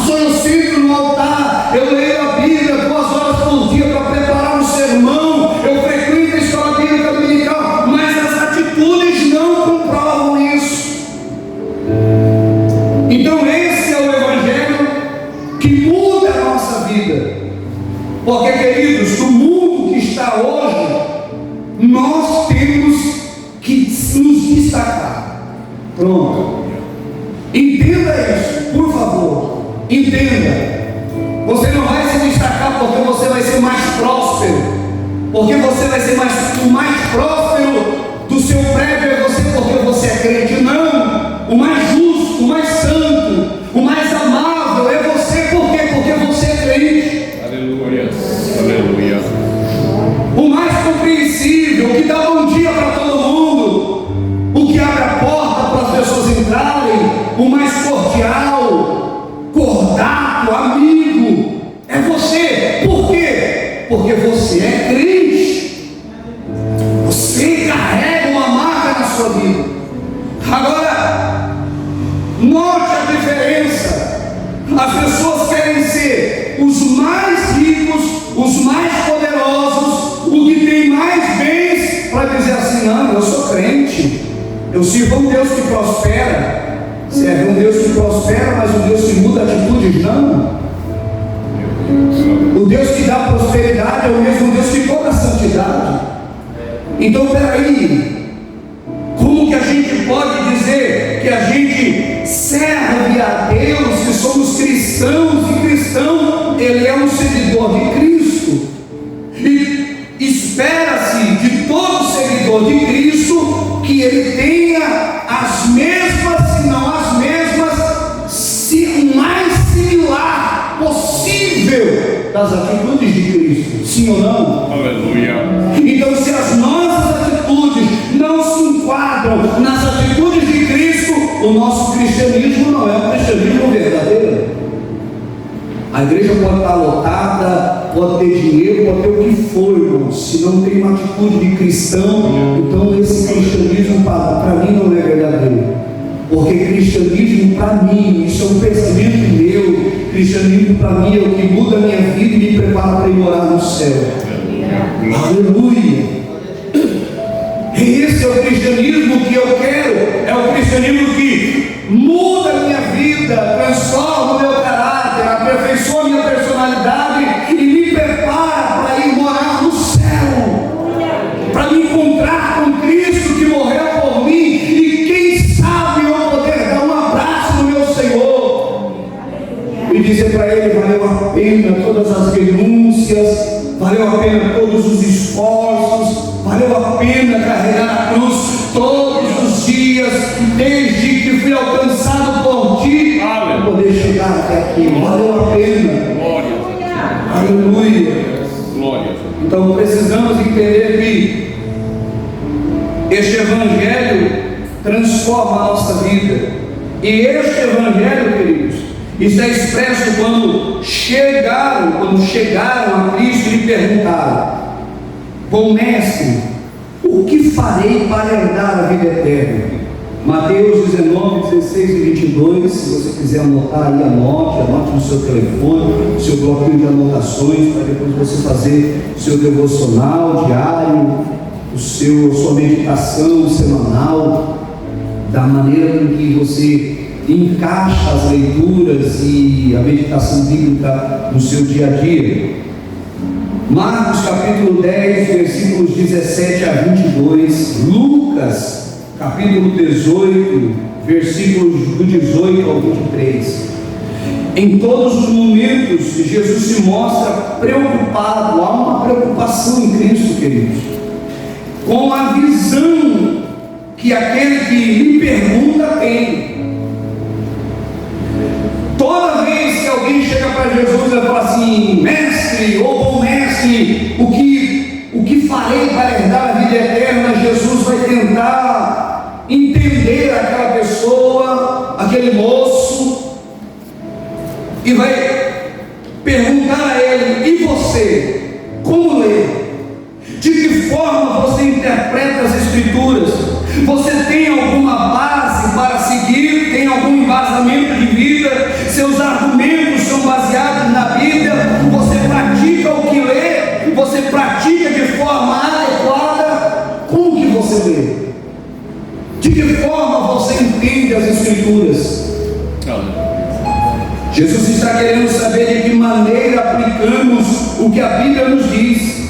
Eu sinto no altar, eu leio a Bíblia 2 horas por dia para preparar um sermão, eu frequento a escola bíblica dominical, mas as atitudes não comprovam isso. Então esse é o Evangelho que muda a nossa vida, porque, queridos, no mundo que está hoje, nós temos que nos destacar. Pronto, entenda isso, por favor. Entenda, você não vai se destacar porque você vai ser mais próspero, porque você vai ser o mais próspero do seu prédio é você porque você é crente. Não, o mais justo, o mais santo, o mais amável é você. Por quê? Porque você é crente. Aleluia, aleluia. O mais compreensível, o que dá bom dia para todo mundo, o que abre a porta para as pessoas entrarem, o mais cordial, cordato, amigo, é você. Por quê? Porque você é crente. Você carrega uma marca na sua vida. Agora, note a diferença. As pessoas querem ser os mais ricos, os mais poderosos, o que tem mais bens, para dizer assim: não, eu sou crente, eu sirvo um Deus que prospera. Serve um Deus que prospera, mas um Deus que muda atitudes, não. O Deus que dá prosperidade é o mesmo Deus que cobra santidade. Então, peraí, como que a gente pode dizer que a gente serve a Deus, que somos cristãos, e cristão, ele é um seguidor de Cristo, e espera-se de todo seguidor de Cristo que ele tenha as mesmas, se não as mesmas, o mais similar possível das atitudes de Cristo, sim ou não? Aleluia. Então, se as nossas atitudes não se enquadram nas atitudes de Cristo, o nosso cristianismo não é um cristianismo verdadeiro. A igreja pode estar lotada, pode ter dinheiro, pode ter o que for, irmão. Se não tem uma atitude de cristão, então esse cristianismo para mim não é verdadeiro. Porque cristianismo para mim, isso é um pensamento meu, cristianismo para mim é o que muda a minha vida e me prepara para ir morar no céu. Aleluia! Esse é o cristianismo que eu quero, é o cristianismo que muda a minha vida, transforma o meu caráter, aperfeiçoa a minha personalidade e me prepara para ir morar no céu, para me encontrar com Cristo que morreu por mim e quem sabe eu poder dar um abraço no meu Senhor e dizer para Ele: valeu a pena todas as renúncias, valeu a pena todos os esforços, valeu a pena carregar a cruz todos os dias, desde que fui alcançado por Ti, para poder chegar até aqui. Valeu a pena. Glória. Aleluia. Glória. Então precisamos entender que este Evangelho transforma a nossa vida. E este Evangelho, queridos, está expresso quando chegaram a Cristo e lhe perguntaram: bom mestre, o que farei para herdar a vida eterna? Mateus 19, 16 e 22, se você quiser anotar aí, anote no seu telefone, seu bloquinho de anotações, para depois você fazer o seu devocional diário, sua meditação semanal, da maneira com que você encaixa as leituras e a meditação bíblica no seu dia a dia. Marcos capítulo 10, versículos 17 a 22, Lucas capítulo 18, versículos do 18 ao 23. Em todos os momentos, Jesus se mostra preocupado, há uma preocupação em Cristo, queridos, com a visão que aquele que lhe pergunta tem. Toda vez que alguém chega para Jesus e fala assim: mestre, ou bom mestre, o que farei para herdar a vida eterna? Jesus vai tentar entender aquela pessoa, aquele moço, e vai perguntar a ele: e você, como lê? De que forma você interpreta as Escrituras? Você tem alguma base para seguir? Tem algum embasamento de vida? Seus argumentos são baseados na Bíblia? Você pratica o que lê? Você pratica de forma adequada? Como que você lê? De que forma você entende as Escrituras? Jesus está querendo saber de que maneira aplicamos o que a Bíblia nos diz.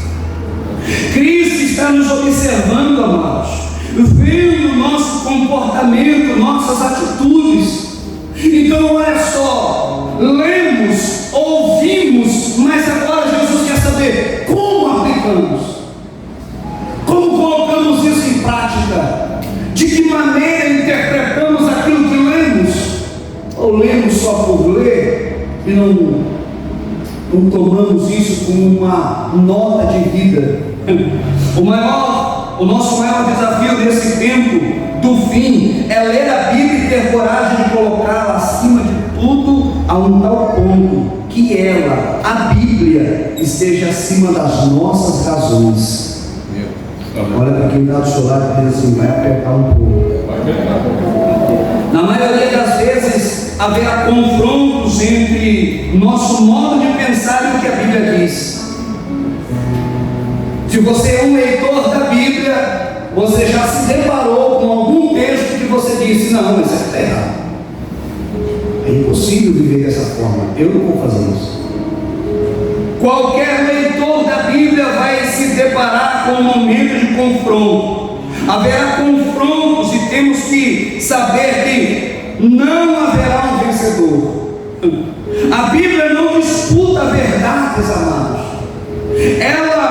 Cristo está nos observando, amados, vendo nosso comportamento, nossas atitudes. Então, olha só, lemos, ouvimos, mas agora Jesus quer saber como aplicamos, como colocamos isso em prática, de que maneira interpretamos aquilo que lemos, ou lemos só por ler e não tomamos isso como uma nota de vida. O nosso maior desafio nesse tempo do fim é ler a Bíblia e ter coragem de colocá-la acima de tudo, a um tal ponto que ela, a Bíblia, esteja acima das nossas razões. Olha para quem está do seu lado e diz assim: vai apertar um pouco. Na maioria das vezes haverá confrontos entre nosso modo de pensar e o que a Bíblia diz. Se você é um leitor da Bíblia, você já se deparou com algum texto que você disse: não, mas isso está errado, é impossível viver dessa forma, eu não vou fazer isso. Qualquer leitor da Bíblia vai se deparar com um momento de confronto. Haverá confrontos e temos que saber que não haverá um vencedor. A Bíblia não disputa verdades, amados. Ela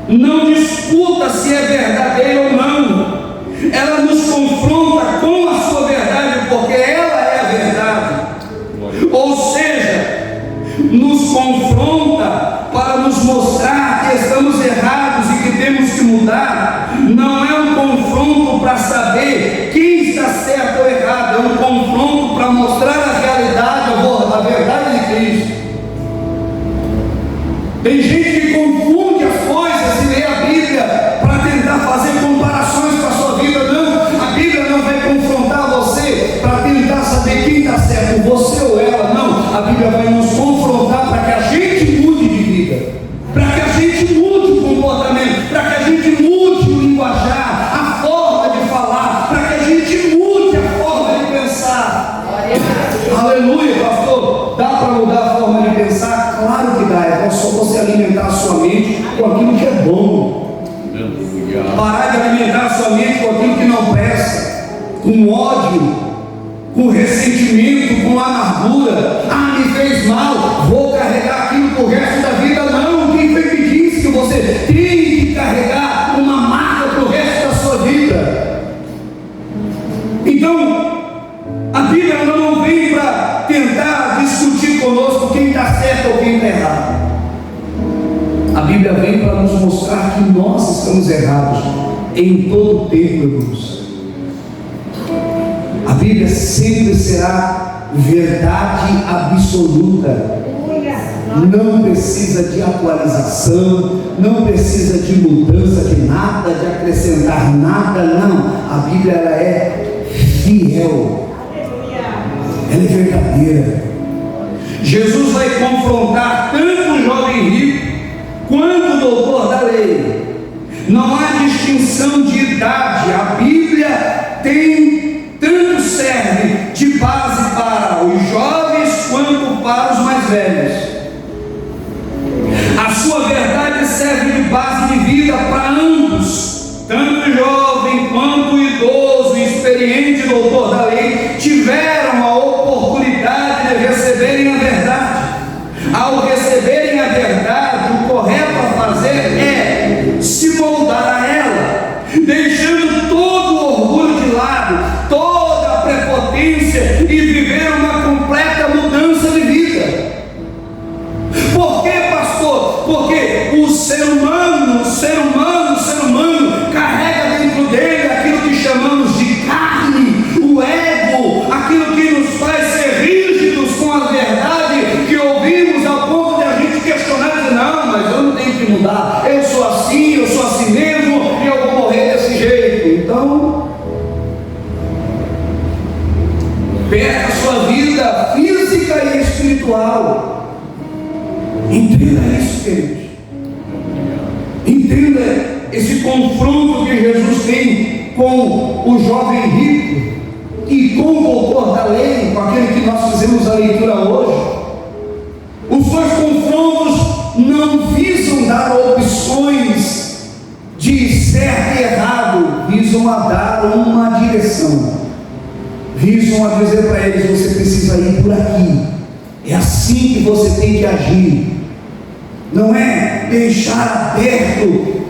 não disputa se é verdadeira ou não. Ela nos confronta com a sua verdade, porque ela é a verdade. Ou seja, nos confronta para nos mostrar que estamos errados e que temos que mudar. Não é um confronto para saber quem está certo ou errado, é um confronto para mostrar a realidade, a verdade de Bíblia vai nos confrontar para que a gente mude de vida, para que a gente mude o comportamento, para que a gente mude o linguajar, a forma de falar, para que a gente mude a forma de pensar. Aleluia, pastor. Dá para mudar a forma de pensar? Claro que dá. É só você alimentar a sua mente com aquilo que é bom. Parar de alimentar a sua mente com aquilo que não presta, com ódio, com ressentimento, com amargura. Ah, me fez mal, vou carregar aquilo pro resto da vida. Não, quem foi que disse que você tem que carregar uma marca pro resto da sua vida? Então, a Bíblia ela não vem para tentar discutir conosco quem está certo ou quem está errado. A Bíblia vem para nos mostrar que nós estamos errados em todo o tempo, irmãos. A Bíblia sempre será verdade absoluta. Não precisa de atualização, não precisa de mudança de nada, de acrescentar nada, não. A Bíblia ela é fiel, ela é verdadeira. Jesus vai confrontar tanto o jovem rico quanto o doutor da lei. Não há distinção de idade. A Bíblia tanto serve de base para os jovens quanto para os mais velhos. A sua verdade serve de base de vida para ambos. Tanto o jovem quanto o idoso, experiente doutor da lei, tiveram a oportunidade de receberem a verdade. Ao receberem a verdade, o correto a fazer é se moldar a ela, deixando todo o orgulho de lado, toda a prepotência, e viver uma completa mudança de vida. Por quê, pastor? Porque o ser humano carrega dentro dele aquilo que chamamos de carne, o ego, aquilo que nos faz ser rígidos com a verdade que ouvimos, ao ponto de a gente questionar e dizer: não, mas eu não tenho que mudar, eu sou assim mesmo, e eu vou morrer desse jeito. Então, perca a sua vida física e espiritual. Entenda isso, queridos. Entenda esse confronto que Jesus tem com o jovem rico e com o doutor da lei, com aquele que nós fizemos a leitura hoje. Os dois confrontos não visam dar opções de certo e errado, visam a dar uma direção, visam a dizer para eles: você precisa ir por aqui, é assim que você tem que agir. Não é deixar aberto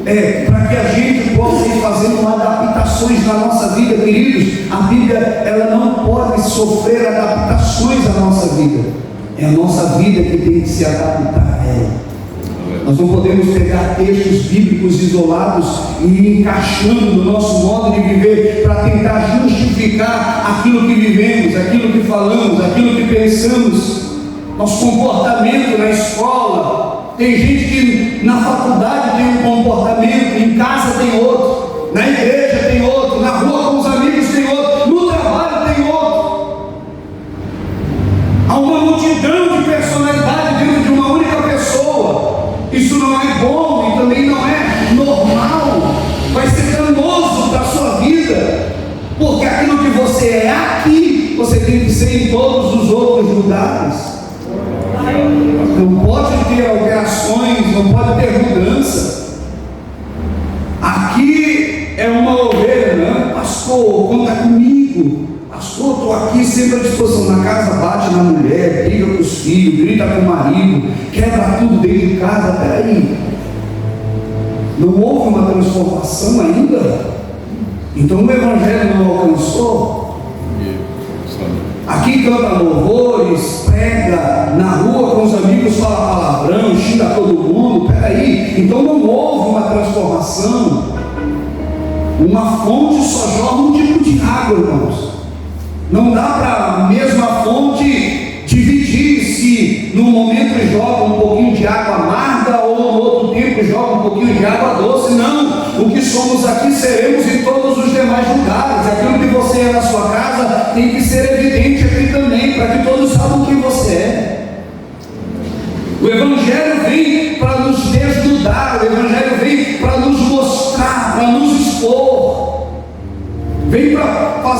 para que a gente possa ir fazendo adaptações na nossa vida, queridos. A Bíblia ela não pode sofrer adaptações à nossa vida. É a nossa vida que tem que se adaptar a ela. Nós não podemos pegar textos bíblicos isolados e ir encaixando no nosso modo de viver para tentar justificar aquilo que vivemos, aquilo que falamos, aquilo que pensamos, nosso comportamento na escola. Tem gente que na faculdade tem um comportamento, em casa tem outro, na igreja tem outro, na rua com os amigos tem outro, no trabalho tem outro. Há uma multidão de personalidade dentro de uma única pessoa. Isso não é bom e também não é normal. Vai ser danoso para a sua vida, porque aquilo que você é aqui, você tem que ser em todos os outros lugares. Não pode ter alterações, não pode ter mudança. Aqui é uma ovelha, né? Pastor, conta comigo. Pastor, estou aqui sempre à disposição. Na casa bate na mulher, briga com os filhos, grita com o marido, quebra tudo dentro de casa. Peraí, não houve uma transformação ainda? Então o Evangelho não alcançou? Aqui canta louvores, prega, na rua com os amigos fala palavrão, xinga todo mundo. Peraí, então não houve uma transformação. Uma fonte só joga um tipo de água, irmãos. Não dá para a mesma fonte dividir, se no momento joga um pouquinho de água amarga ou no outro tempo joga um pouquinho de água doce. Não, o que somos aqui seremos em todos os demais lugares. Aquilo que você é na sua casa tem que ser evidente aqui também, para que todos saibam quem você é.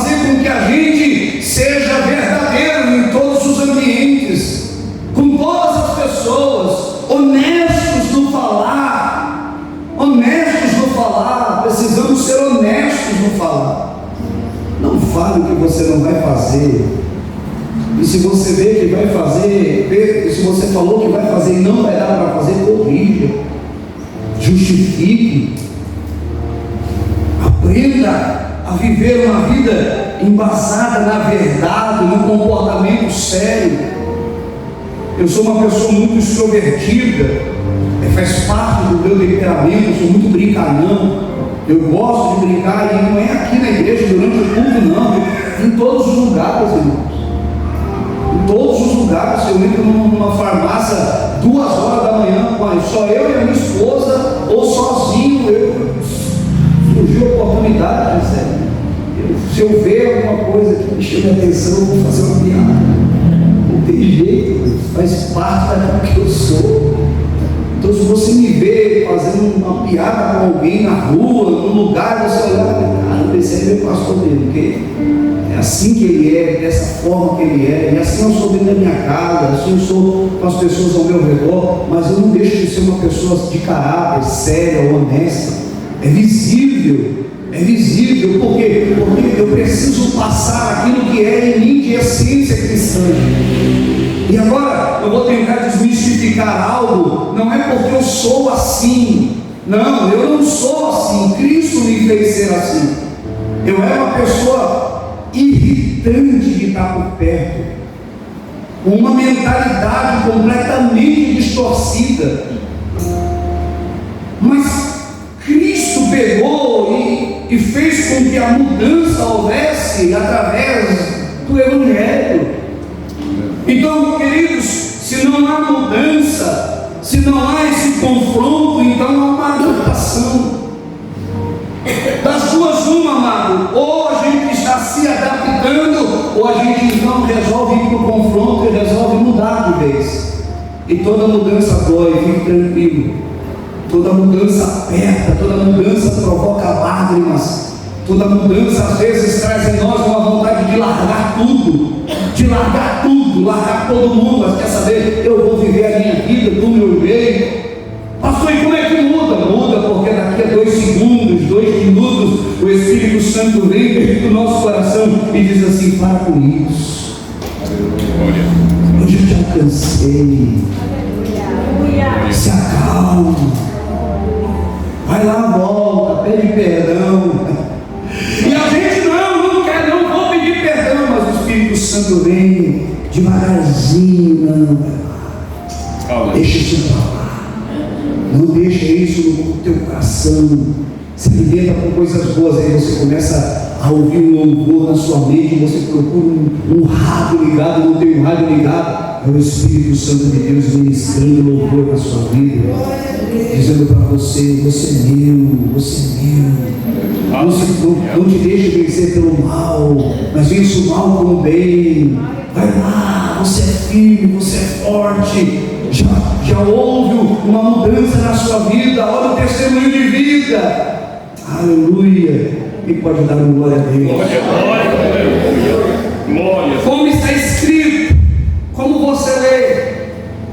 fazer com que a gente seja verdadeiro em todos os ambientes, com todas as pessoas, honestos no falar, precisamos ser honestos no falar. Não fale o que você não vai fazer, e se você vê que vai fazer, se você falou que vai fazer e não vai dar para fazer, corrija, justifique, aprenda a viver uma vida embasada na verdade, no comportamento sério. Eu sou uma pessoa muito extrovertida, faz parte do meu temperamento, eu sou muito brincalhão, eu gosto de brincar, e não é aqui na igreja, durante o culto não, em todos os lugares, irmãos. Em todos os lugares. Eu entro numa farmácia 2 horas da manhã, só eu e a minha esposa, ou sozinho, surgiu a oportunidade, sério. Se eu ver alguma coisa que me chama a atenção, eu vou fazer uma piada. Não tem jeito, faz parte daquilo que eu sou. Então, se você me vê fazendo uma piada com alguém na rua, num lugar, você olhar, cara, esse é meu pastor dele, porque é assim que ele é, dessa forma que ele é, e assim eu sou dentro da minha casa, assim eu sou com as pessoas ao meu redor, mas eu não deixo de ser uma pessoa de caráter, séria, honesta. É visível, por quê? Porque eu preciso passar aquilo que é em mim de essência cristã. E agora eu vou tentar desmistificar algo. Não é porque eu sou assim, não, eu não sou assim, Cristo me fez ser assim. Eu era uma pessoa irritante de estar por perto, com uma mentalidade completamente distorcida, mas Cristo pegou e fez com que a mudança houvesse através do Evangelho. Então, queridos, se não há mudança, se não há esse confronto, então há uma adaptação. Das duas, uma, amado, ou a gente está se adaptando, ou a gente então resolve ir para o confronto e resolve mudar de vez. E toda mudança dói, fique tranquilo. Toda mudança aperta, toda mudança provoca lágrimas, toda mudança às vezes traz em nós uma vontade de largar tudo, largar todo mundo. Mas quer saber, eu vou viver a minha vida do meu jeito. Pastor, e como é que muda? Muda porque daqui a 2 segundos, 2 minutos, o Espírito Santo vem dentro do nosso coração e diz assim: para com isso, hoje eu te alcancei, se acalma, vai lá, volta, pede perdão. E a gente não quer, não vou pedir perdão, mas o Espírito Santo vem devagarzinho, deixa isso para lá, não deixa isso no teu coração, se alimenta com coisas boas. Aí você começa a ouvir um louvor na sua mente, você procura um rádio ligado, não tem um rádio ligado, é o Espírito Santo de Deus ministrando louvor na sua vida, dizendo para você: você é meu, não te deixe vencer pelo mal, mas vence o mal com o bem. Vai lá, você é firme, você é forte. Já houve uma mudança na sua vida. Olha o testemunho de vida. Aleluia. Quem pode dar uma glória a Deus? Glória. Como está escrito, como você lê,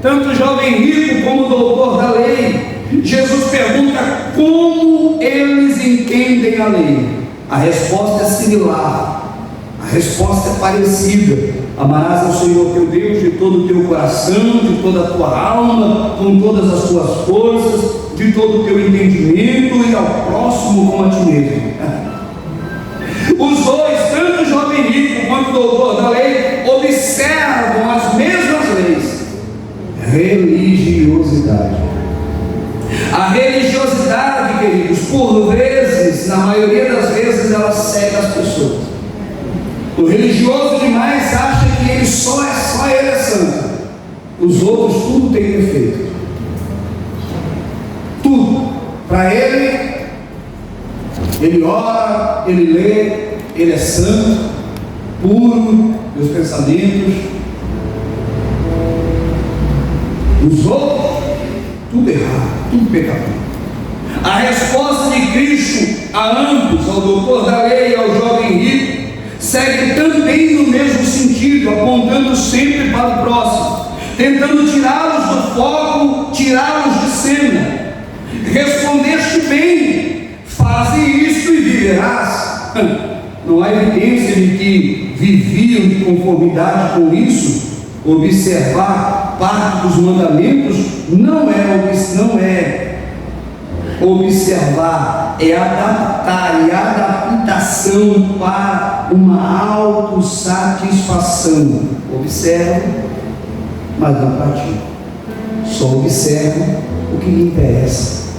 tanto o jovem rico como o doutor da lei, Jesus pergunta como eles entendem a lei. A resposta é similar, a resposta é parecida: amarás ao Senhor teu Deus de todo o teu coração, de toda a tua alma, com todas as tuas forças, de todo o teu entendimento, e ao próximo como a ti mesmo. Os dois, tanto o jovem rico quanto o doutor da lei, observam as mesmas leis: religiosidade. A religiosidade, queridos, por vezes, na maioria das vezes, ela cega as pessoas. O religioso demais acha que ele só ele é santo. Os outros tudo tem defeito. Tudo. Para ele ora, ele lê, ele é santo, puro, meus pensamentos. Os outros, tudo errado, tudo pecador. A resposta de Cristo a ambos, ao doutor da lei e ao jovem rico, segue também no mesmo sentido, apontando sempre para o próximo, tentando tirá-los do foco, tirá-los de cena. Respondeste bem, faze isso e viverás. Não há evidência de que viviam de conformidade com isso. Observar parte dos mandamentos não é observar, é adaptar, e adaptação para uma autossatisfação. Observa, mas não pratica. Só observa o que lhe interessa.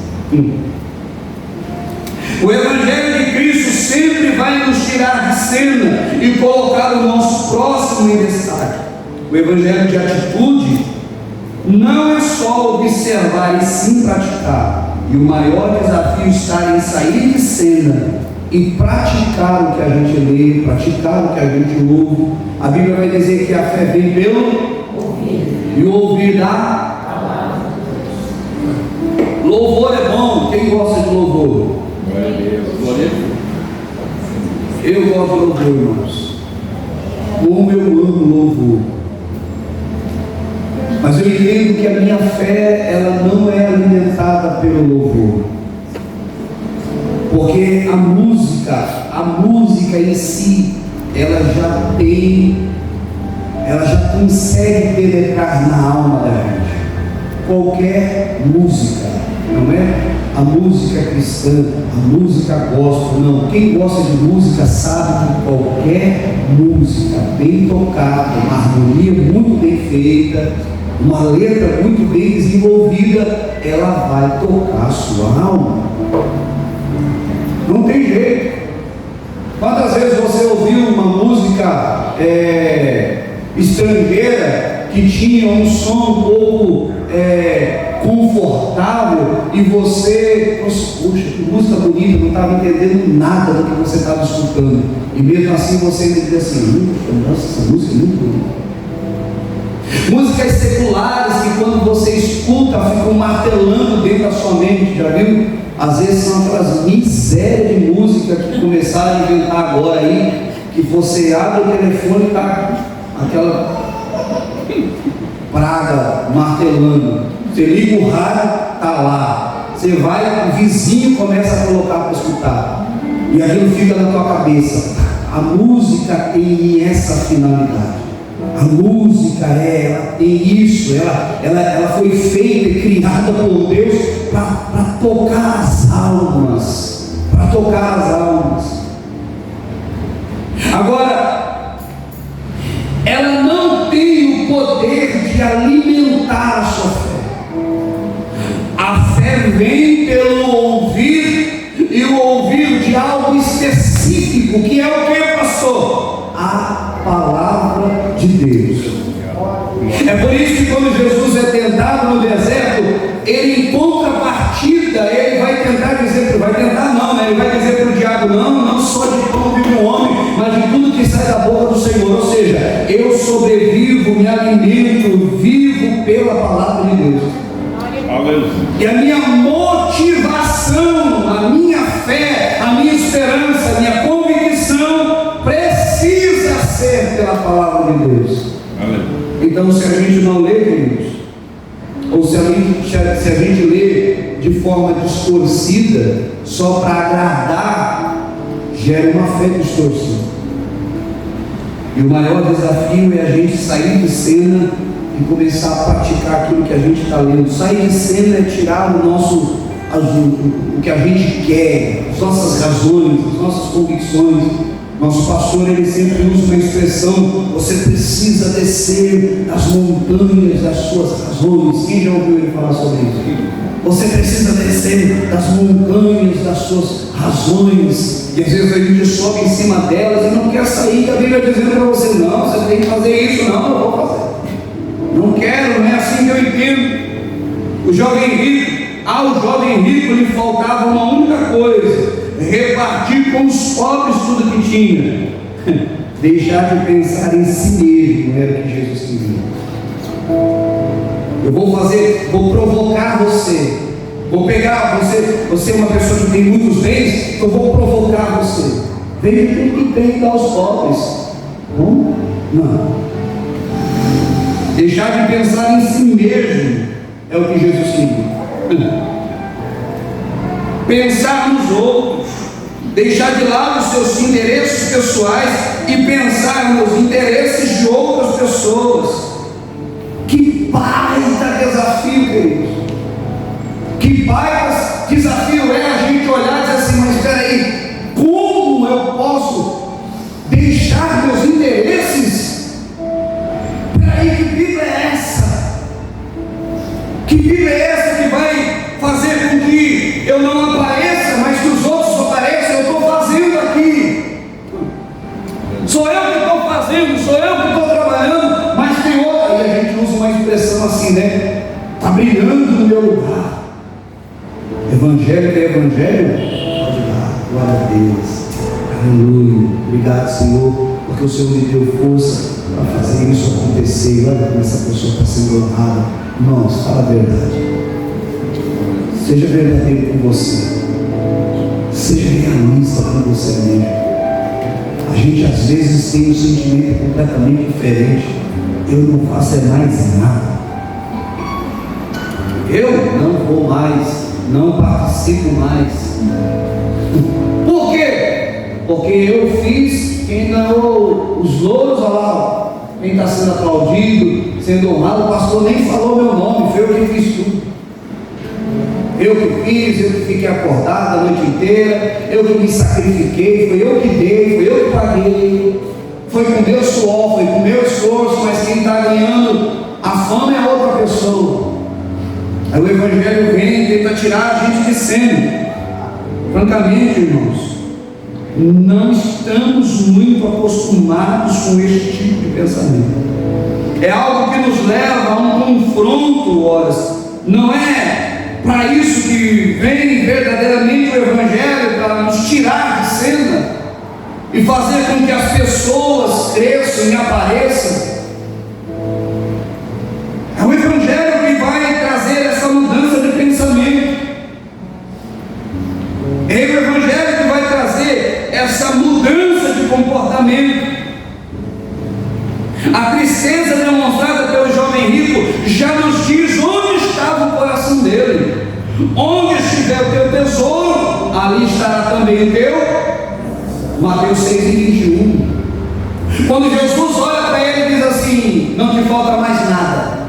O Evangelho de Cristo sempre vai nos tirar de cena e colocar o nosso próximo em destaque. O Evangelho de atitude não é só observar e sim praticar. E o maior desafio está em sair de cena e praticar o que a gente lê, praticar o que a gente ouve. A Bíblia vai dizer que a fé vem pelo ouvir, e o ouvir da palavra. Louvor é bom. Quem gosta de louvor? Glória a Deus. Glória a Deus. Eu gosto de louvor, irmãos. Como eu amo louvor. Mas eu entendo que a minha fé, ela não é alimentada pelo louvor. Porque a música em si, ela já consegue penetrar na alma da gente. Qualquer música, não é? A música cristã, a música gospel, não. Quem gosta de música sabe que qualquer música bem tocada, uma harmonia muito bem feita, uma letra muito bem desenvolvida, ela vai tocar a sua alma. Não tem jeito. Quantas vezes você ouviu uma música estrangeira que tinha um som um pouco confortável e você, poxa, que música bonita, não estava entendendo nada do que você estava escutando, e mesmo assim você diz assim: nossa, essa música é muito bonita. Músicas seculares que quando você escuta ficam martelando dentro da sua mente, já viu? Às vezes são aquelas misérias de música que começaram a inventar agora aí, que você abre o telefone e está aquela praga martelando. Você liga o rádio, está lá. Você vai, o vizinho começa a colocar para escutar, e aquilo fica na tua cabeça. A música tem essa finalidade. A música, ela tem isso, ela foi feita e criada por Deus para tocar as almas, Agora, ela não tem o poder de alimentar a sua fé. A fé vem pelo ouvir, e o ouvir de algo específico, que é o que, pastor? A palavra de Deus. É por isso que quando Jesus é tentado no deserto, ele em contrapartida, ele vai tentar dizer, ele vai dizer para o diabo: não só de pão vive o homem, mas de tudo que sai da boca do Senhor. Ou seja, eu sobrevivo, me alimento, vivo pela palavra de Deus. E a minha motivação, a minha fé, a minha esperança, a minha convicção precisa ser pela palavra de Deus. Então, se a gente não lê, queridos, ou se a gente lê de forma distorcida, só para agradar, gera uma fé distorcida. E o maior desafio é a gente sair de cena e começar a praticar aquilo que a gente está lendo. Sair de cena é tirar o que a gente quer, as nossas razões, as nossas convicções. Nosso pastor, ele sempre usa uma expressão: você precisa descer as montanhas das suas razões. Quem já ouviu ele falar sobre isso? Você precisa descer das montanhas das suas razões. E às vezes a gente sobe em cima delas e não quer sair. A Bíblia dizendo para você: não, você tem que fazer isso. Não, eu vou fazer. Não quero, não é assim que eu entendo. O jovem rico, ao jovem rico lhe faltava uma única coisa: repartir com os pobres tudo que tinha. Deixar de pensar em si mesmo era o que Jesus queria. Eu vou provocar você. Vou pegar você é uma pessoa que tem muitos bens, eu vou provocar você. Vende tudo que tem e dá aos pobres. Como? Não. Deixar de pensar em si mesmo é o que Jesus queria. Pensar nos outros, deixar de lado os seus interesses pessoais e pensar nos interesses de outras pessoas. Que baita desafio, queridos! Que baita desafio é a gente olhar e dizer assim: mas espera aí, como eu posso deixar meus interesses? Espera aí, que Bíblia é essa? Que Bíblia é essa que vai fazer com que eu não apareça, mas que os outros apareçam? Eu estou fazendo aqui. Sou eu que estou fazendo, sou eu que estou trabalhando, mas tem outra. E a gente usa uma expressão assim, né? Está brilhando no meu lugar. Evangelho é evangelho? Pode dar, glória a Deus. Aleluia. Obrigado, Senhor, porque o Senhor me deu força para fazer isso acontecer. Olha como essa pessoa está sendo honrada. Irmãos, fala a verdade. Seja verdadeiro com você. Seja realista com você mesmo. A gente às vezes tem um sentimento completamente diferente. Eu não faço é mais nada. Eu não vou mais, não participo mais. Por quê? Porque eu fiz, quem ganhou os louros, olha lá, quem está sendo aplaudido, sendo honrado, o pastor nem falou meu nome, foi eu que fiz tudo. Eu que fiz, eu que fiquei acordado a noite inteira, eu que me sacrifiquei, foi eu que dei, foi eu que paguei, foi com meu suor, foi com meu esforço, mas quem está ganhando a fama é outra pessoa. Aí o Evangelho vem e tenta tirar a gente de cena. Francamente, irmãos, não estamos muito acostumados com este tipo de pensamento. É algo que nos leva a um confronto, horas. Não é para isso que vem verdadeiramente o Evangelho, para nos tirar de cena e fazer com que as pessoas cresçam e apareçam. É o Evangelho que vai trazer essa mudança de pensamento. É o Evangelho que vai trazer essa mudança de comportamento. A tristeza demonstrada pelo jovem rico já nos diz onde estava o coração dele. Onde estiver o teu tesouro, ali estará também o teu. Mateus 6:21. Quando Jesus olha para ele e diz assim: não te falta mais nada.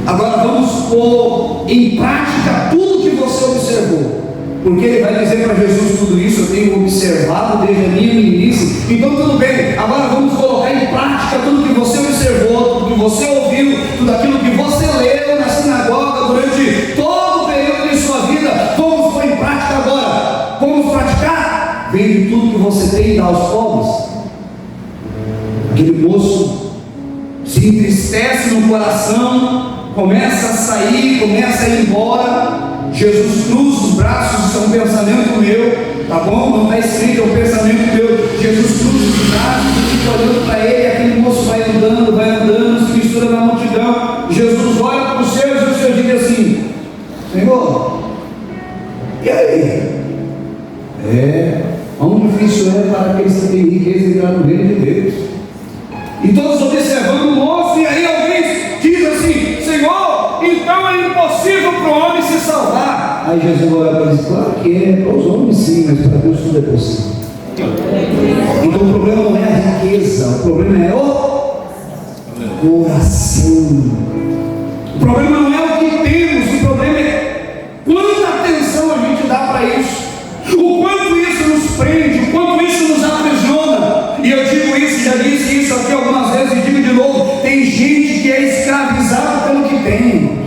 Agora vamos pôr em prática tudo que você observou. Porque ele vai dizer para Jesus tudo isso, eu tenho observado desde a minha meninice. Então tudo bem, agora vamos colocar em prática tudo que você observou, tudo que você ouviu, tudo aquilo que você leu na sinagoga durante todo o período de sua vida. Vamos pôr em prática agora. Vamos praticar? Vende tudo que você tem e dá aos pobres. Aquele moço se entristece no coração, começa a sair, começa a ir embora. Jesus cruza os braços, isso é um pensamento meu, tá bom? Não está escrito, é um pensamento meu. Jesus cruza os braços, fica olhando para ele, aquele moço vai andando, se mistura na multidão. Jesus olha para os seus e os seus diz assim: Senhor, e aí? Quão difícil é para aqueles que têm riqueza entrar no reino de Deus. E todos observando o moço, e aí alguém diz assim: Senhor, então é impossível para o homem se salvar. Aí Jesus olha para ele e diz: claro que é, para os homens sim, mas para Deus tudo é possível. Então o problema não é a riqueza, o problema é o coração. O problema não é o que temos, o problema é quanta atenção a gente dá para isso, o quanto isso nos prende, o quanto isso nos aprisiona. E eu digo isso, já disse isso aqui algumas vezes e digo de novo: tem gente que é escravizada pelo que tem,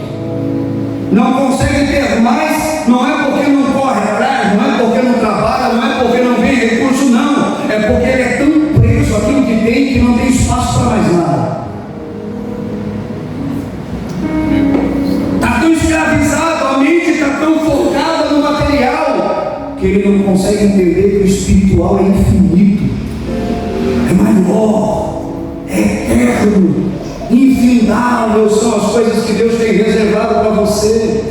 não consegue ter mais, não é porque não corre atrás, não é porque não trabalha, não é porque não vem recurso, não, é porque ele é tão preso àquilo que tem que não tem espaço para mais nada. Está tão escravizado, a mente está tão focada no material que ele não consegue entender que o espiritual é infinito, é maior, é eterno, infindável são as coisas que Deus tem reservado para você.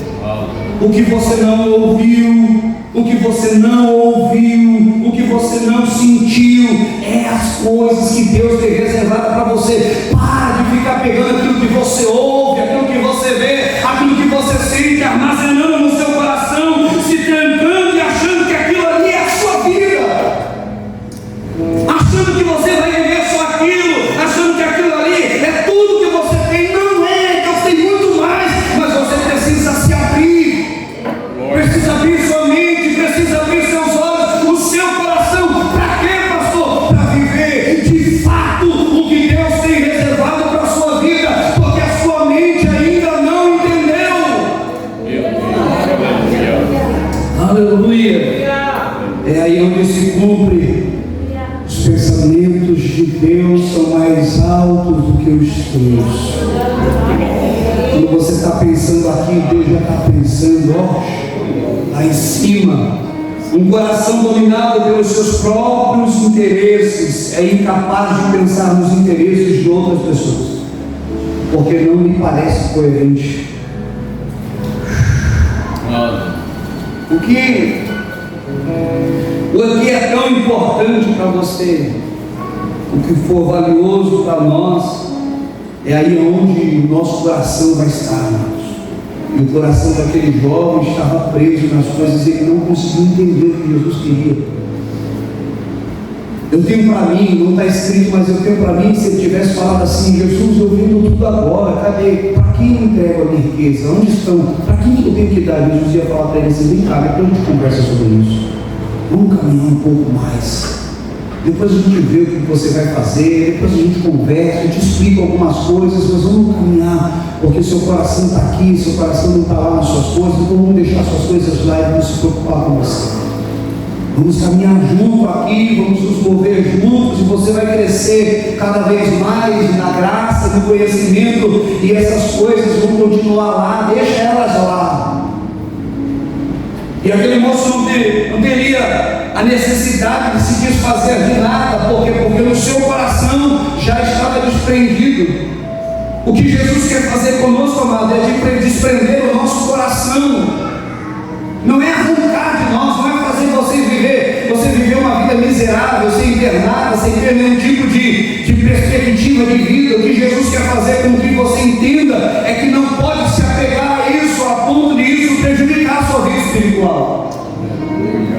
O que você não ouviu, o que você não ouviu, o que você não sentiu, é as coisas que Deus tem reservado para você. Para de ficar pegando aquilo que você ouve, aquilo que você vê, aquilo que você sente, armazenando no seu coração, se trancando e achando que aquilo ali é a sua vida, achando que você vai viver só aquilo, achando que aquilo ali é tudo que você tem. Não é, Deus tem muito mais, mas você precisa se abrir, precisa abrir sua mente, precisa abrir seus olhos, o seu coração. Para quê, pastor? Para viver de fato o que Deus tem reservado para a sua vida, porque a sua mente ainda não entendeu. Aleluia. É aí onde se cumpre. Os pensamentos de Deus são mais altos do que os teus. Quando você está pensando aqui, Deus já está pensando, ó, lá em cima. Um coração dominado pelos seus próprios interesses é incapaz de pensar nos interesses de outras pessoas, porque não me parece coerente. O que é tão importante para você, o que for valioso para nós, é aí onde o nosso coração vai estar, irmãos. E o coração daquele jovem estava preso nas coisas e ele não conseguiu entender o que Jesus queria. Eu tenho para mim, não está escrito, mas eu tenho para mim, se ele tivesse falado assim: Jesus, eu vendo tudo agora, cadê? Para quem eu entrego a minha riqueza? Onde estão? Para quem eu tenho que dar? Jesus ia falar para ele assim: vem cá, depois a gente conversa sobre isso. Vamos caminhar um pouco mais. Depois a gente vê o que você vai fazer, depois a gente conversa, eu te explico algumas coisas, mas vamos caminhar, porque seu coração está aqui, seu coração não está lá nas suas coisas, então vamos deixar suas coisas lá e vamos se preocupar com você. Vamos caminhar junto aqui, vamos nos mover juntos, e você vai crescer cada vez mais na graça, no conhecimento, e essas coisas vão continuar lá, deixa elas lá. E aquele moço não teria a necessidade de se desfazer de nada, porque no seu coração já estava desprendido. O que Jesus quer fazer conosco, amado, é desprender o nosso coração. Não é arrancar de nós, não é fazer você viver uma vida miserável, sem ter nada, sem ter nenhum tipo de perspectiva de vida. O que Jesus quer fazer com que você entenda é que não pode se apegar a isso, a ponto de isso prejudicar a sua vida espiritual,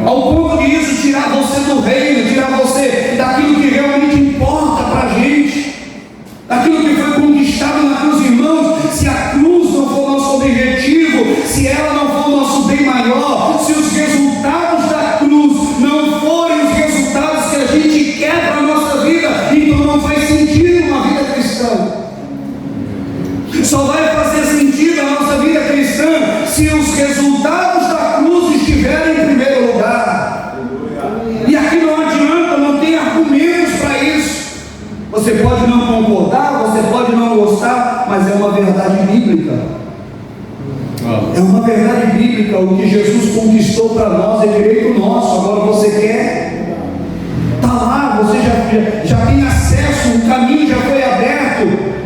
ao ponto de isso tirar você do reino, tirar você daquilo que realmente importa para a gente, daquilo que foi conquistado na cruz. Irmãos, se a cruz não for nosso objetivo, se ela não for nosso bem maior, se os resultados da cruz não forem os resultados que a gente quer para a nossa vida, então não faz sentido uma vida cristã. Só vai fazer sentido a nossa vida cristã se os resultados da cruz estiverem em primeiro lugar. E aqui não adianta, não tem argumentos para isso. Você pode não concordar, você pode não gostar, mas é uma verdade bíblica. É uma verdade bíblica. O que Jesus conquistou para nós é direito nosso. Agora você quer? Está lá, você já tem acesso, o caminho já foi aberto.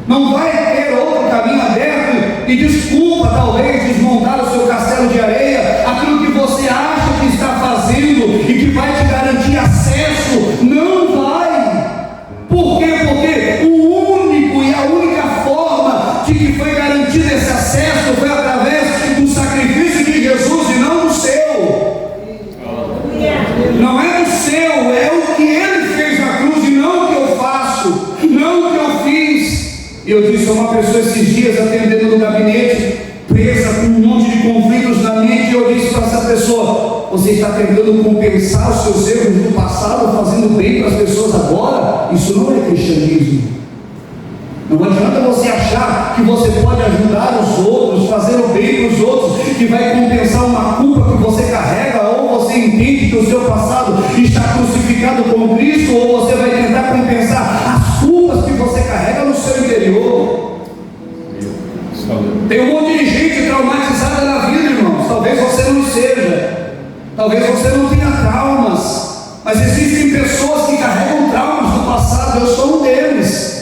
Não vai ter outro caminho aberto. E desculpa, talvez, desmontar o seu castelo de areia, aquilo que você acha que está fazendo e que vai te garantir acesso. Não vai. Por quê? Porque o único e a única forma de que foi garantido esse acesso foi através do sacrifício de Jesus e não do seu. Não é do seu, é o que ele fez na cruz e não o que eu faço, não o que eu fiz. Eu disse a uma pessoa esses dias, atendendo no gabinete, presa com um monte de conflitos na mente, e eu disse para essa pessoa: você está tentando compensar os seus erros do passado, fazendo bem para as pessoas agora? Isso não é cristianismo. Não adianta você achar que você pode ajudar os outros, fazer o bem para os outros, que vai compensar uma culpa que você carrega, ou você entende que o seu passado está crucificado com Cristo, ou você vai tentar compensar as culpas que você carrega no seu interior. Tem um monte de gente traumatizada na vida, irmãos. Talvez você não seja, talvez você não tenha traumas, mas existem pessoas que carregam traumas do passado. Eu sou um deles.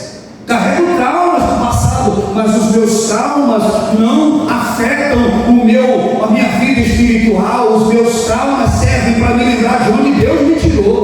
Carrego traumas do passado, mas os meus traumas não afetam a minha vida espiritual. Os meus traumas servem para me lembrar de onde Deus me tirou.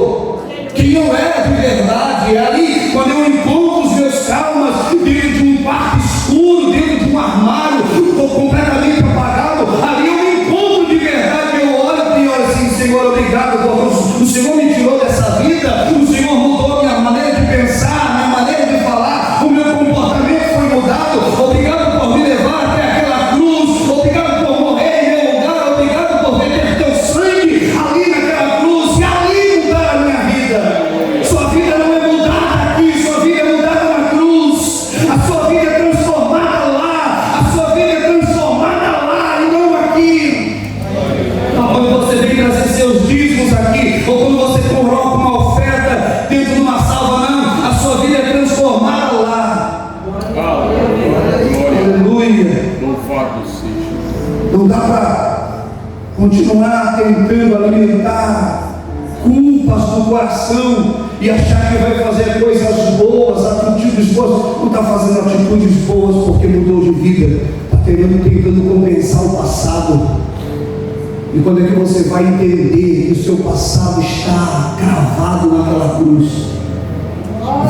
coração e achar que vai fazer coisas boas, atitudes boas. Não está fazendo atitudes boas porque mudou de vida, está tentando compensar o passado. E quando é que você vai entender que o seu passado está cravado naquela cruz?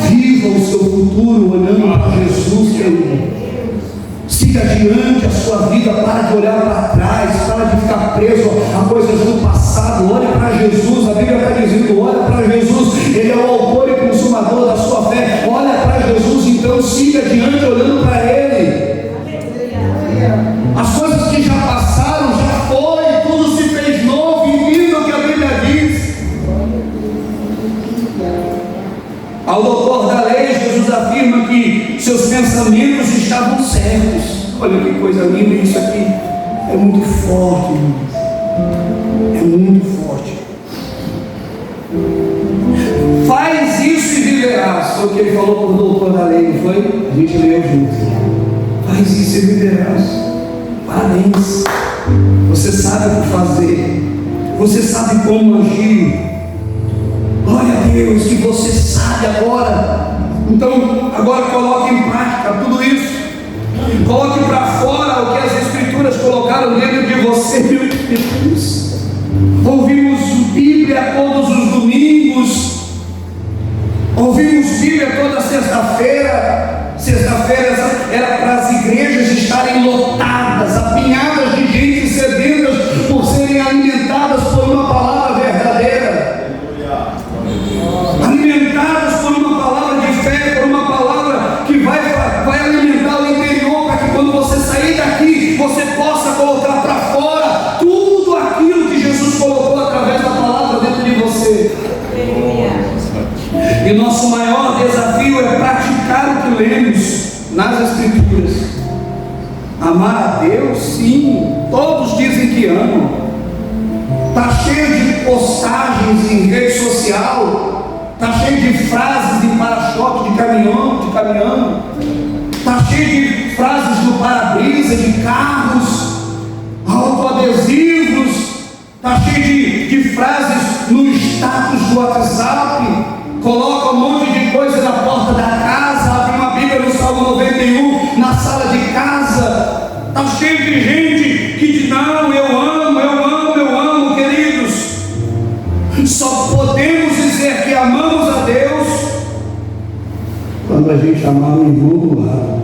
Viva o seu futuro olhando para Jesus, querido. Siga adiante a sua vida, para de olhar para trás, para de ficar preso a coisas do passado. Olhe para Jesus, a Bíblia está dizendo: olha para Jesus, Ele é o autor e consumador da sua fé. Olha para Jesus, então siga adiante olhando para Ele. As coisas que já passaram, já foi, tudo se fez novo, e viva o que a Bíblia diz. Ao doutor da lei, Jesus afirma que seus pensamentos estavam certos. Olha que coisa linda isso aqui. É muito forte, irmãos. É muito forte. Faz isso e viverás. Foi o que ele falou para o doutor da lei, não foi? A gente leu junto. Faz isso e viverás. Parabéns. Você sabe o que fazer. Você sabe como agir. Glória a Deus que você sabe agora. Então, agora coloque em prática tudo isso. Coloque para fora o que as Escrituras colocaram dentro de você, meu Deus. Ouvimos Bíblia todos os domingos. Ouvimos Bíblia toda sexta-feira. Sexta-feira era para as igrejas estarem lotadas, apinhadas de gente sedentas por serem alimentadas por uma palavra verdadeira. Alimentadas por uma palavra de fé, por uma palavra que vai alimentar o interior, para que quando você sair daqui, você possa colocar para fora tudo aquilo que Jesus colocou através da palavra dentro de você. E nosso maior desafio é praticar o que lemos nas Escrituras. Amar a Deus, sim, todos dizem que amam. Está cheio de postagens em rede social, está cheio de frases de para-choque de caminhão, está cheio de frases no para-brisa de carros, autoadesivos, está cheio de frases no status do WhatsApp. Coloca um monte de coisa na porta da casa, abre uma Bíblia no Salmo 91 na sala de casa. Está cheio de gente que diz: não, eu amo, queridos. Só podemos dizer que amamos a Deus quando a gente amar o irmão do lado.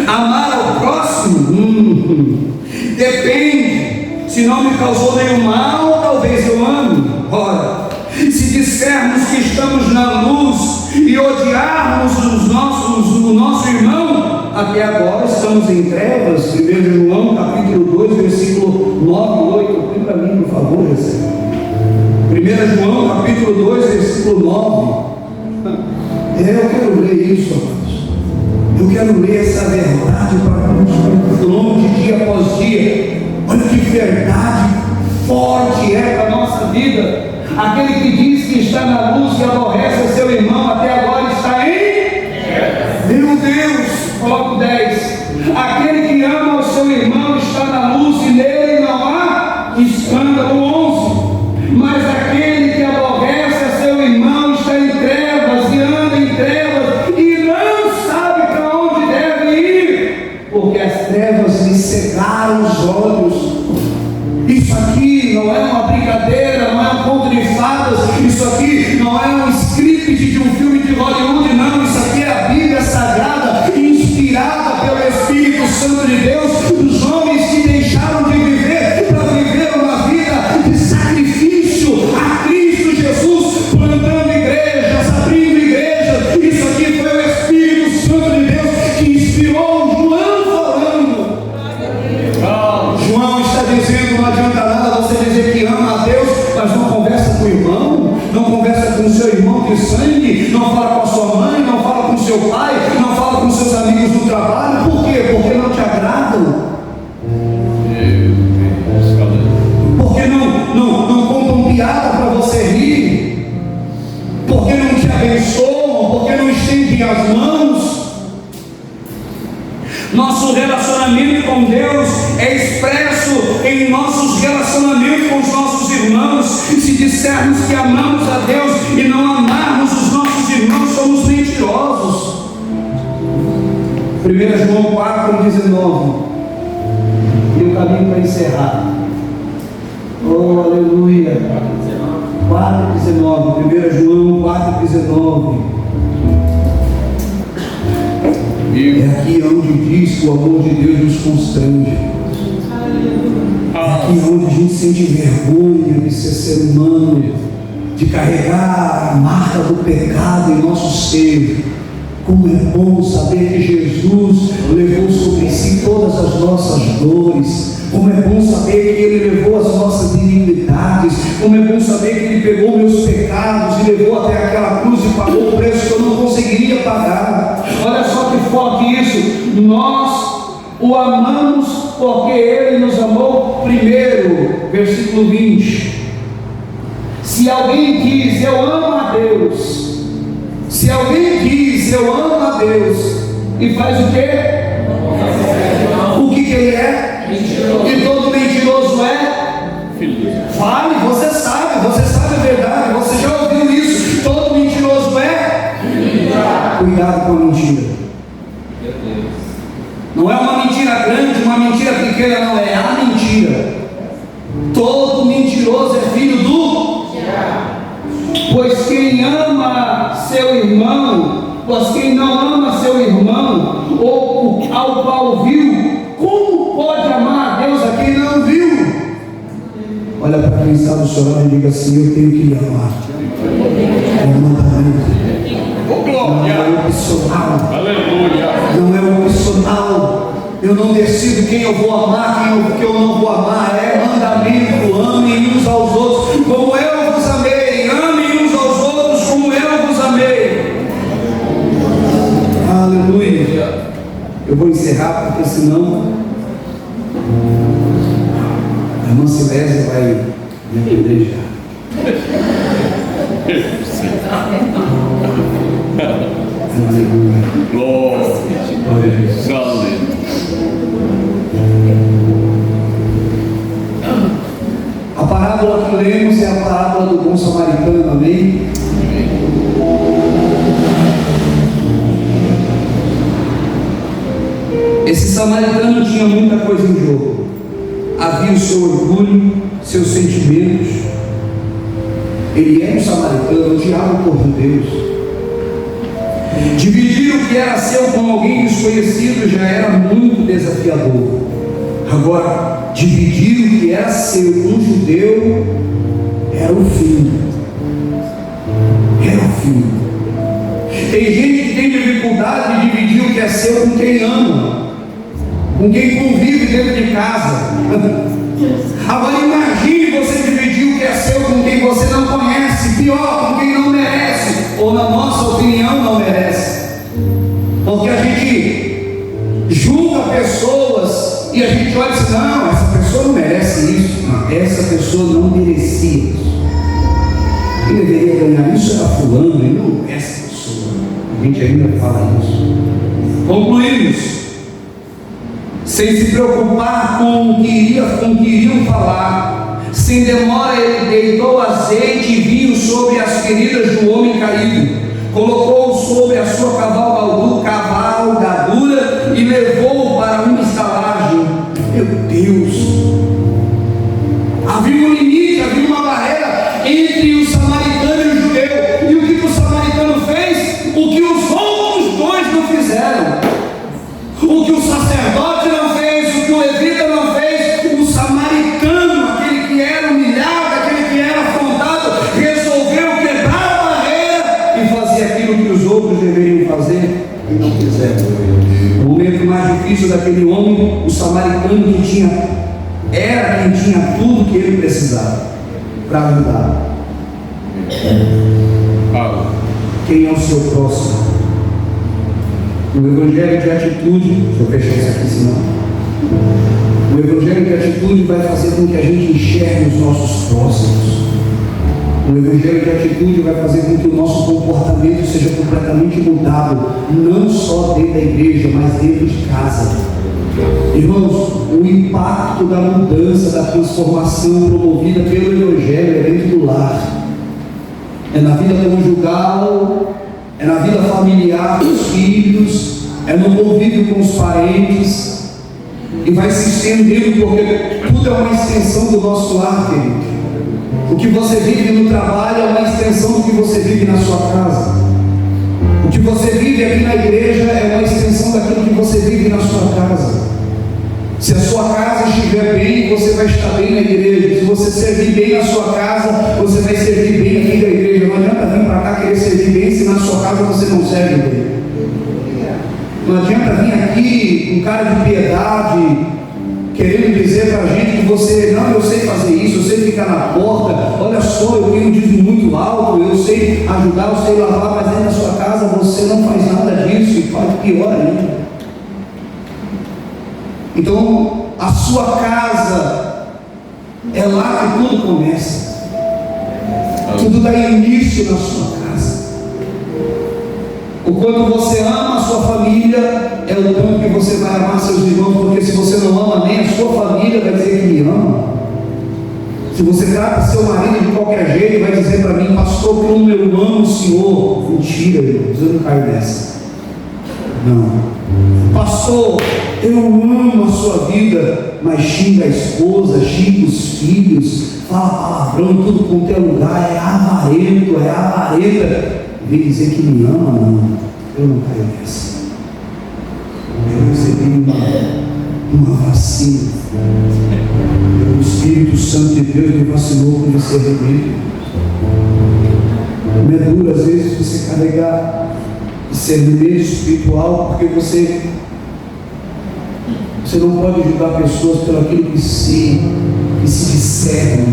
Amar ao próximo depende. Se não me causou nenhum mal, talvez eu ame. Ora, se dissermos que estamos na luz e odiarmos o nosso irmão, até agora estamos em trevas. 1 João capítulo 2, versículo 9 e 8. Põe para mim, por favor, recebe. 1 João capítulo 2, versículo 9. Eu quero ler isso, amados. Eu quero ler essa verdade para nos longe dia após dia. Olha que verdade forte é para a nossa vida. Aquele que diz que está na luz e aborrece o seu irmão, até agora está em... Meu Deus, coloca o 10. Aquele que ama o seu irmão está na luz e nele não há escândalo. 11. Mas aquele que aborrece a seu irmão está em trevas e anda em trevas e não sabe para onde deve ir, porque as trevas lhe cegaram os olhos. Isso aqui não é uma brincadeira, não é um conto de fadas, isso aqui não é um script de um filme de Hollywood, não. Isso aqui é a Bíblia Sagrada, inspirada pelo Espírito Santo de Deus, dos homens que deixaram de viver para viver uma vida de sacrifício a Cristo Jesus, plantando igrejas, abrindo igrejas. Isso aqui foi o Espírito Santo de Deus que inspirou João falando. João está dizendo: não adianta nada você dizer que ama a Deus, mas não conversa com o irmão, não conversa com o seu irmão de sangue, não fala com a sua mãe, não fala com o seu pai, não fala com seus amigos do trabalho. Por quê? Porque não te agradam. Porque não contam piada para você rir, porque não te abençoam, porque não estendem as mãos. Nosso relacionamento com Deus é expresso em nossos relacionamentos com os nossos irmãos, E se dissermos que amamos a Deus e não amarmos os nossos irmãos, somos mentirosos. 1 João 4,19. E o caminho para encerrar. Oh, aleluia. 4,19. 1 João 4,19. É aqui onde diz que o amor de Deus nos constrange. É aqui onde a gente sente vergonha de ser ser humano, de carregar a marca do pecado em nosso ser. Como é bom saber que Jesus levou sobre si todas as nossas dores. Como é bom saber que Ele levou as nossas iniquidades. Como é bom saber que Ele pegou meus pecados e levou até aquela cruz e pagou o preço que eu não conseguiria pagar. Olha só que forte isso. Nós o amamos porque Ele nos amou primeiro. Versículo 20. Se alguém diz, eu amo a Deus. Se alguém diz, eu amo a Deus, e faz o quê? O que ele é? Mentiroso. E todo mentiroso é? Filho. Fale, você sabe a verdade, você já ouviu isso. Todo mentiroso é? Filho. Cuidado com a mentira. Não é uma mentira grande, uma mentira pequena, não, é a mentira. Todo mentiroso é filho do diabo. Pois quem ama seu irmão, pois quem não ama seu irmão, ou ao qual viu, como pode amar a Deus a quem não viu? Olha para quem está no chorando e diga assim: eu tenho que lhe amar. É um mandamento. Não é opcional. Aleluia. Não é opcional. Eu não decido quem eu vou amar, quem eu não vou amar. É mandamento. Amem uns aos outros como eu vos amei. Amem uns aos outros como eu vos amei. Aleluia. Eu vou encerrar porque senão a irmã Silésia vai me apedrejar. Aleluia. Glória a Deus. A parábola que lemos é a parábola do bom samaritano, amém? Esse samaritano tinha muita coisa em jogo. Havia o seu orgulho, seus sentimentos. Ele era um samaritano, odiava o povo de Deus. Dividir o que era seu com alguém desconhecido já era muito desafiador. Agora, dividir o que era seu com um judeu era o fim. Era o fim. Tem gente que tem dificuldade de dividir o que é seu com quem ama, com quem convive dentro de casa. Agora imagine você dividir o que é seu com quem você não conhece, pior, com quem não merece, ou na nossa opinião não merece. Porque a gente julga pessoas e a gente olha e diz: não, essa pessoa não merece isso, essa pessoa não merecia isso. Quem deveria ganhar isso era fulano, e não essa pessoa. A gente ainda fala isso. Concluímos. Sem se preocupar com o que iriam falar, sem demora ele deitou azeite e vinho sobre as feridas do homem caído, colocou-o sobre a sua cavalgadura e levou-o para uma estalagem. Meu Deus! Havia um limite, havia uma barreira entre o samaritano e o judeu. E o que o samaritano fez? O que os outros dois não fizeram. O que o sacerdote não fez, o que o levita não fez, o samaritano, aquele que era humilhado, aquele que era afrontado, resolveu quebrar a barreira e fazer aquilo que os outros deveriam fazer e não fizeram. No momento mais difícil daquele homem, o samaritano era quem tinha tudo que ele precisava para ajudar. Quem é o seu próximo? O evangelho de atitude, deixa eu fechar isso aqui senão. O evangelho de atitude vai fazer com que a gente enxergue os nossos próximos. O evangelho de atitude vai fazer com que o nosso comportamento seja completamente mudado, não só dentro da igreja, mas dentro de casa. Irmãos, o impacto da mudança, da transformação promovida pelo Evangelho é dentro do lar, é na vida conjugal, é na vida familiar dos filhos, é no convívio com os parentes, e vai se estendendo, porque tudo é uma extensão do nosso lar, querido. O que você vive no trabalho é uma extensão do que você vive na sua casa. O que você vive aqui na igreja é uma extensão daquilo que você vive na sua casa. Se a sua casa estiver bem, você vai estar bem na igreja. Se você servir bem na sua casa, você vai servir bem aqui na igreja. Não adianta vir para cá querer servir bem se na sua casa você não serve bem. Não adianta vir aqui com cara de piedade, querendo dizer para a gente que você, não, eu sei fazer isso, eu sei ficar na porta, olha só, eu tenho um dízimo muito alto, eu sei ajudar, eu sei lavar, mas dentro da sua casa você não faz nada disso e faz pior ainda. Então, a sua casa é lá que tudo começa. Tudo dá início na sua casa. O quanto você ama a sua família é o tanto que você vai amar seus irmãos, porque se você não ama nem a sua família, vai dizer que me ama. Se você trata seu marido de qualquer jeito, vai dizer para mim, pastor, como eu amo o Senhor. Mentira, irmãos, eu não caio nessa. Não. Pastor, eu amo a sua vida, mas xinga a esposa, xinga os filhos, fala palavrão em tudo quanto é lugar, é avarenta. Vem dizer que me ama, não. Eu não caio nessa. Eu recebi uma vacina. O Espírito Santo de Deus me vacinou com discernimento. Não é duro às vezes você carregar discernimento espiritual, porque você não pode julgar pessoas pelo aquilo que se discernem,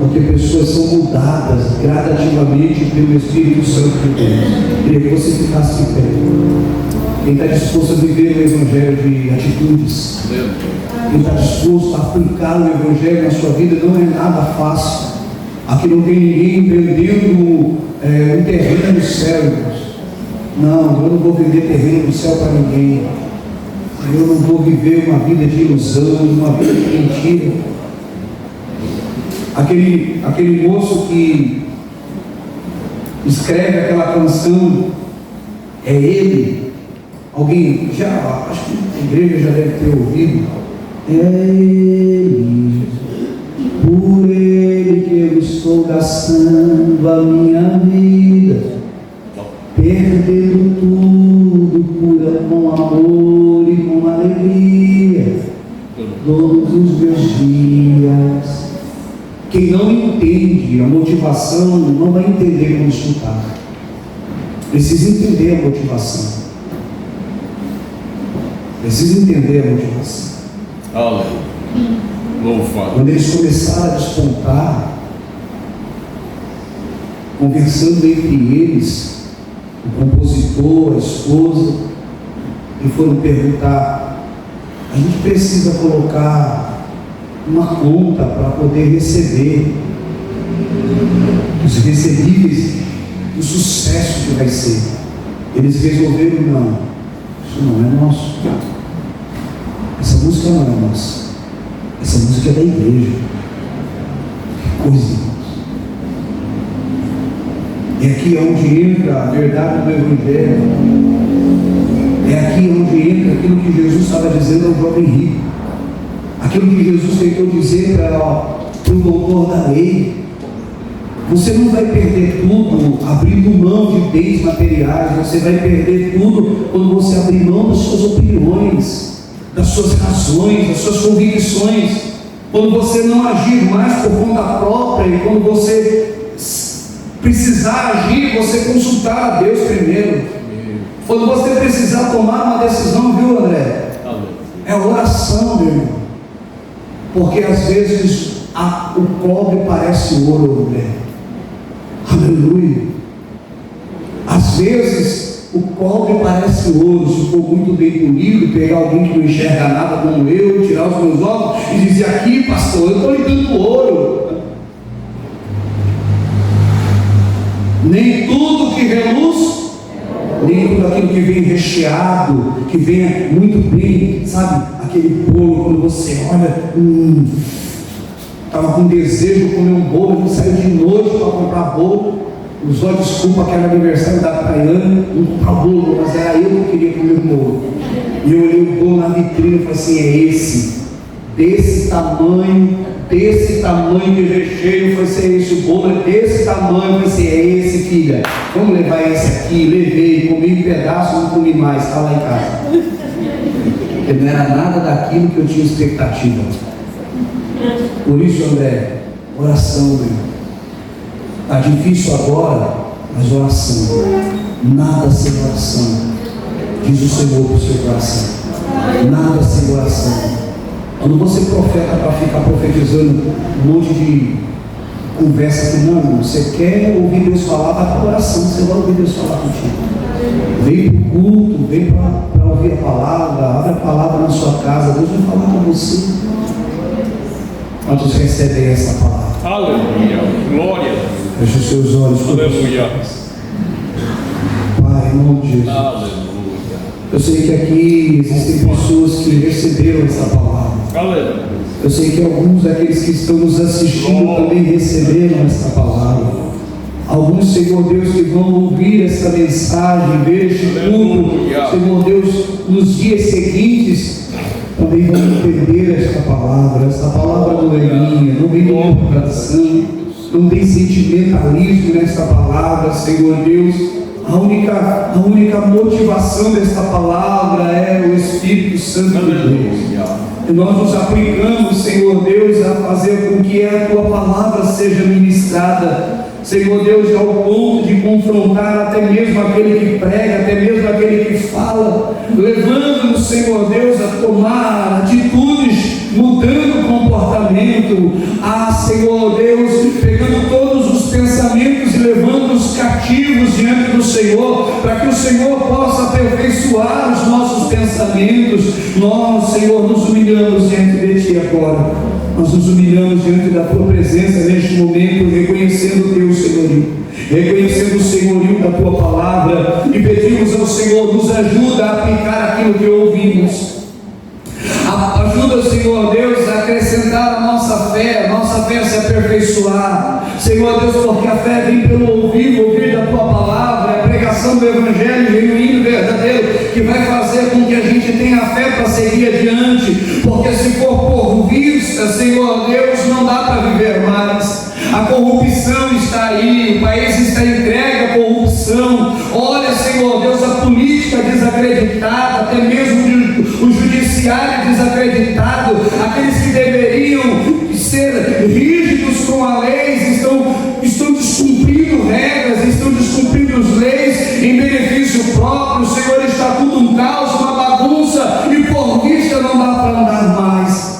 porque pessoas são mudadas gradativamente pelo Espírito Santo de Deus. Queria que você ficasse de pé. Quem está disposto a viver o Evangelho de atitudes, quem está disposto a aplicar o Evangelho na sua vida, não é nada fácil. Aqui não tem ninguém vendendo um terreno no céu. Não, eu não vou vender terreno no céu para ninguém. Eu não vou viver uma vida de ilusão, uma vida de mentira. Aquele moço que escreve aquela canção, é ele. Alguém já, acho que a igreja já deve ter ouvido. É ele, por ele que eu estou gastando a minha vida, perdendo tudo com amor e com alegria, todos os meus dias. Quem não entende a motivação não vai entender como escutar. Precisa entender a motivação. Precisa entender a motivação. Aleluia. Quando eles começaram a despontar, conversando entre eles, o compositor, a esposa, e foram perguntar: a gente precisa colocar uma conta para poder receber os recebíveis do sucesso que vai ser. Eles resolveram: não, isso não é nosso. Essa música não é nossa. Essa música é da igreja. Que coisa, irmãos. É aqui onde entra a verdade do Evangelho. É aqui onde entra aquilo que Jesus estava dizendo ao jovem rico. Aquilo que Jesus tentou dizer para o doutor da lei. Você não vai perder tudo abrindo mão de bens materiais. Você vai perder tudo quando você abrir mão das suas opiniões, das suas razões, das suas convicções. Quando você não agir mais por conta própria, e quando você precisar agir, você consultar a Deus primeiro. Quando você precisar tomar uma decisão, viu, André? É oração, meu irmão. Porque às vezes o cobre parece ouro, André. Aleluia. Às vezes o cobre parece ouro. Se for muito bem polido, pegar alguém que não enxerga nada como eu, tirar os meus óculos e dizer: aqui, pastor, eu estou lhe dando ouro. Nem tudo que reluz nem tudo aquilo que vem recheado, que vem muito bem, sabe? Aquele bolo, quando você olha, estava com desejo de comer um bolo, ele saiu de noite para comprar bolo, usou a desculpa que era aniversário da Tayane, não comprar bolo, mas era eu que queria comer o bolo. E eu olhei o bolo na vitrine e falei assim, é esse, desse tamanho de recheio. Eu falei assim, é esse, o bolo é desse tamanho. Eu falei assim, é esse, filha, vamos levar esse aqui. Levei, comi um pedaço, não comi mais, está lá em casa. Porque não era nada daquilo que eu tinha expectativa. Por isso, André, oração, meu. Está difícil agora, mas oração. Nada sem oração. Diz o Senhor para o seu coração. Nada sem oração. Quando você profeta para ficar profetizando um monte de conversa que não, você quer ouvir Deus falar, vai para a oração, você vai ouvir Deus falar contigo. Vem para o culto, vem para ouvir a palavra, abre a palavra na sua casa, Deus vai falar com você. Quantos recebem essa palavra? Aleluia. Glória. Feche os seus olhos. Aleluia. Pai, em nome de Jesus. Aleluia. Eu sei que aqui existem pessoas que receberam essa palavra. Aleluia. Eu sei que alguns daqueles que estão nos assistindo também receberam essa palavra. Alguns, Senhor Deus, que vão ouvir essa mensagem, ver este culto, Senhor Deus, nos dias seguintes, também vão entender esta palavra. Esta palavra não é minha, não vem do meu coração, não tem sentimentalismo nesta palavra, Senhor Deus. A única motivação desta palavra é o Espírito Santo de Deus. E nós nos aplicamos, Senhor Deus, a fazer com que a Tua palavra seja ministrada, Senhor Deus, ao ponto de confrontar até mesmo aquele que prega, até mesmo aquele que fala, levando-nos, Senhor Deus, a tomar atitudes, mudando o comportamento, Senhor Deus, pegando todos os pensamentos e levando-os cativos diante do Senhor, para que o Senhor possa aperfeiçoar os nossos pensamentos. Nós, Senhor, nos humilhamos diante de Ti agora. Nós nos humilhamos diante da Tua presença neste momento, reconhecendo o Teu senhorio, reconhecendo o senhorio da Tua palavra, e pedimos ao Senhor, nos ajuda a aplicar aquilo que ouvimos. Ajuda, Senhor Deus, a acrescentar a nossa fé se aperfeiçoar, Senhor Deus, porque a fé vem pelo ouvir da Tua palavra, é a pregação do Evangelho genuíno e verdadeiro, que vai fazer com que a gente tenha fé para seguir adiante, porque se for por vista, Senhor Deus, não dá para viver mais. A corrupção está aí, o país está entregue à corrupção. Olha, Senhor Deus, a política desacreditada, até mesmo o judiciário desacreditado, aqueles que deveriam ser rígidos com a lei estão descumprindo regras, estão descumprindo leis em benefício próprio. Senhor, está tudo um caos, uma bagunça, e por vista não dá para andar mais.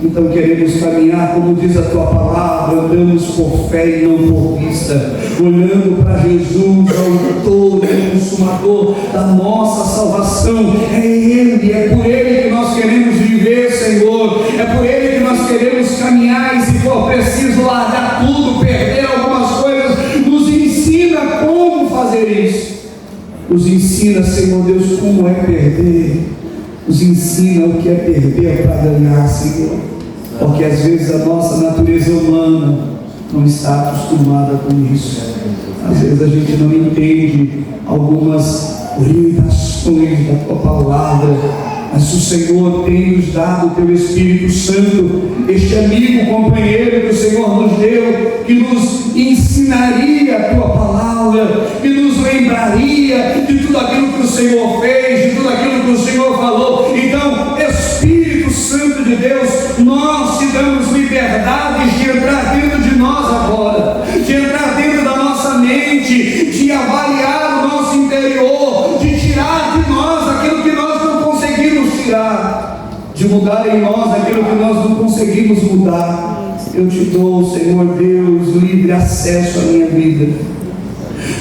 Então queremos caminhar, como diz a Tua palavra, andamos por fé e não por vista, olhando para Jesus, autor e consumador da nossa salvação. É Ele, é por Ele que nós queremos viver, Senhor, é por Ele que nós queremos caminhar, e se for preciso largar tudo, perder algumas coisas, nos ensina como fazer isso. Nos ensina, Senhor Deus, como é perder. Nos ensina o que é perder para ganhar, Senhor, porque às vezes a nossa natureza humana não está acostumada com isso. Às vezes a gente não entende algumas limitações da Tua palavra, mas o Senhor tem nos dado o Teu Espírito Santo, este amigo, companheiro que o Senhor nos deu, que nos ensinaria a Tua palavra, que nos lembraria de tudo aquilo que o Senhor fez, de tudo aquilo que o Senhor falou. Então, Espírito Santo de Deus, nós te damos liberdade de entrar dentro de nós agora, de entrar dentro da nossa mente, de avaliar o nosso interior, de tirar de nós aquilo que nós não conseguimos tirar, de mudar em nós aquilo que nós não conseguimos mudar. Eu te dou, Senhor Deus, livre acesso à minha vida.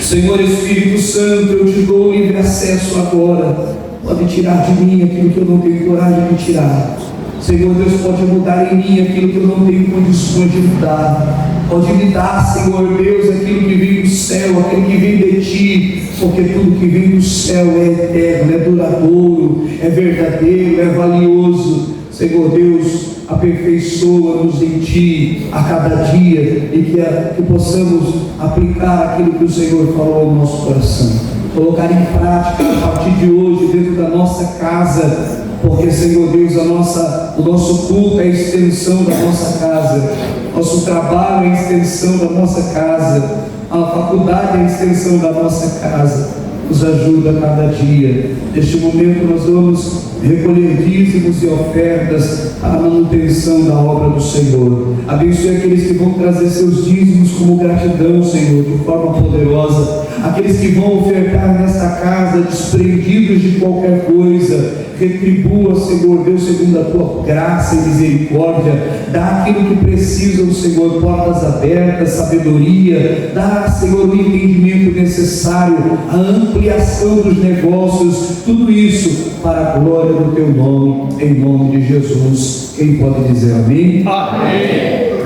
Senhor Espírito Santo, eu te dou livre acesso agora. Pode tirar de mim aquilo que eu não tenho coragem de tirar. Senhor Deus, pode mudar em mim aquilo que eu não tenho condições de mudar. Pode me dar, Senhor Deus, aquilo que vem do céu, aquilo que vem de Ti, porque tudo que vem do céu é eterno, é duradouro, é verdadeiro, é valioso. Senhor Deus, aperfeiçoa-nos em Ti a cada dia e que possamos aplicar aquilo que o Senhor falou no nosso coração, colocar em prática a partir de hoje dentro da nossa casa, porque, Senhor Deus, o nosso culto é a extensão da nossa casa, nosso trabalho é a extensão da nossa casa, a faculdade é a extensão da nossa casa. Nos ajuda a cada dia. Neste momento nós vamos recolher dízimos e ofertas para a manutenção da obra do Senhor. Abençoe aqueles que vão trazer seus dízimos como gratidão, Senhor, de forma poderosa. Aqueles que vão ofertar nesta casa desprendidos de qualquer coisa, retribua, Senhor Deus, segundo a Tua graça e misericórdia. Dá aquilo que precisam, Senhor, portas abertas, sabedoria. Dá, Senhor, o entendimento necessário, a ampliação dos negócios, tudo isso para a glória do Teu nome, em nome de Jesus. Quem pode dizer amém? Amém.